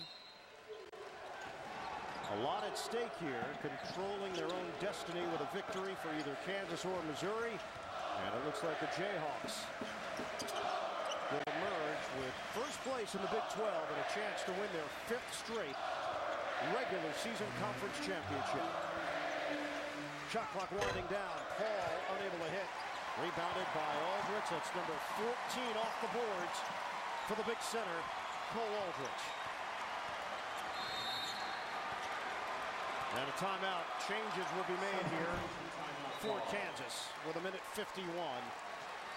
Speaker 1: A lot at stake here, controlling their own destiny with a victory for either Kansas or Missouri. And it looks like the Jayhawks will emerge with first place in the Big 12 and a chance to win their 5th straight regular season conference championship. Shot clock winding down. Paul unable to hit. Rebounded by Aldrich. That's number 14 off the boards for the big center, Cole Aldrich. And a timeout. Changes will be made here for Kansas with 1:51.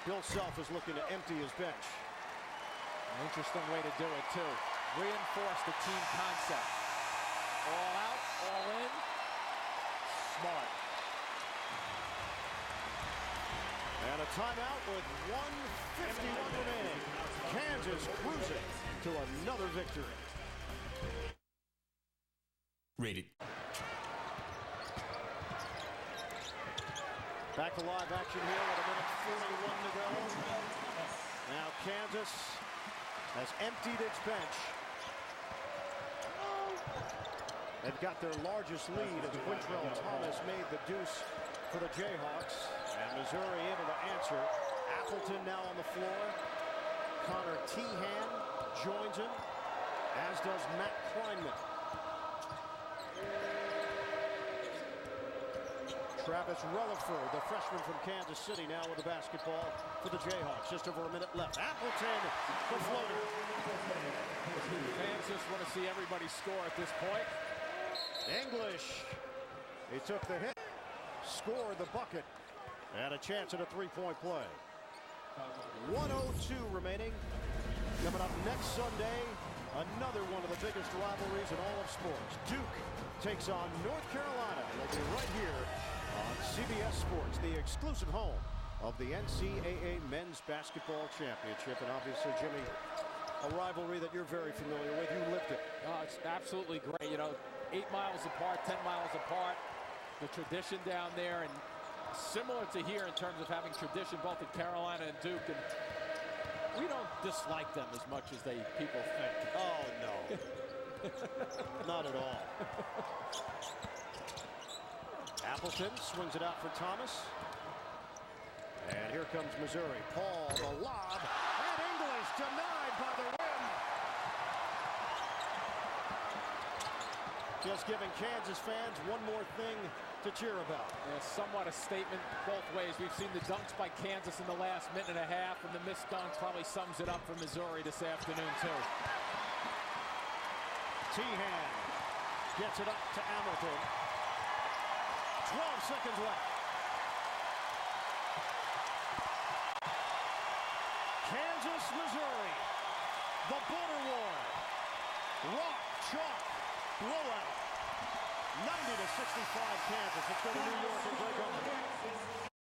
Speaker 1: Bill Self is looking to empty his bench.
Speaker 2: An interesting way to do it, too. Reinforce the team concept. All out, all in. Smart.
Speaker 1: And a timeout with 1:51 remaining. Kansas cruising to another victory.
Speaker 4: Rated.
Speaker 1: Back to live action here with 1:41 to go. Now Kansas has emptied its bench. They've got their largest lead as Quintrell Thomas made the deuce for the Jayhawks. And Missouri able to answer. Appleton now on the floor. Connor Tehan joins him, as does Matt Kleinman. Travis Relaford, the freshman from Kansas City, now with the basketball for the Jayhawks. Just over a minute left. Appleton, the floater.
Speaker 2: Fans just want to see everybody score at this point.
Speaker 1: English, he took the hit, scored the bucket, and a chance at a three-point play. 1:02 remaining. Coming up next Sunday, another one of the biggest rivalries in all of sports. Duke takes on North Carolina. They'll be right here on CBS Sports, the exclusive home of the NCAA Men's Basketball Championship. And obviously, Jimmy, a rivalry that you're very familiar with. You lived it.
Speaker 2: It's absolutely great. You know, 8 miles apart, 10 miles apart. The tradition down there, and similar to here in terms of having tradition both at Carolina and Duke. And we don't dislike them as much as people think.
Speaker 1: Oh, no. Not at all. Appleton swings it out for Thomas. And here comes Missouri. Paul, the lob, and English denied by the rim. Just giving Kansas fans one more thing to cheer about.
Speaker 2: Somewhat a statement both ways. We've seen the dunks by Kansas in the last minute and a half, and the missed dunk probably sums it up for Missouri this afternoon, too.
Speaker 1: Tehan gets it up to Hamilton. 12 seconds left. Kansas, Missouri. The border war. Rock, chalk, blowout. 90-65 Kansas. Let's go to New York and break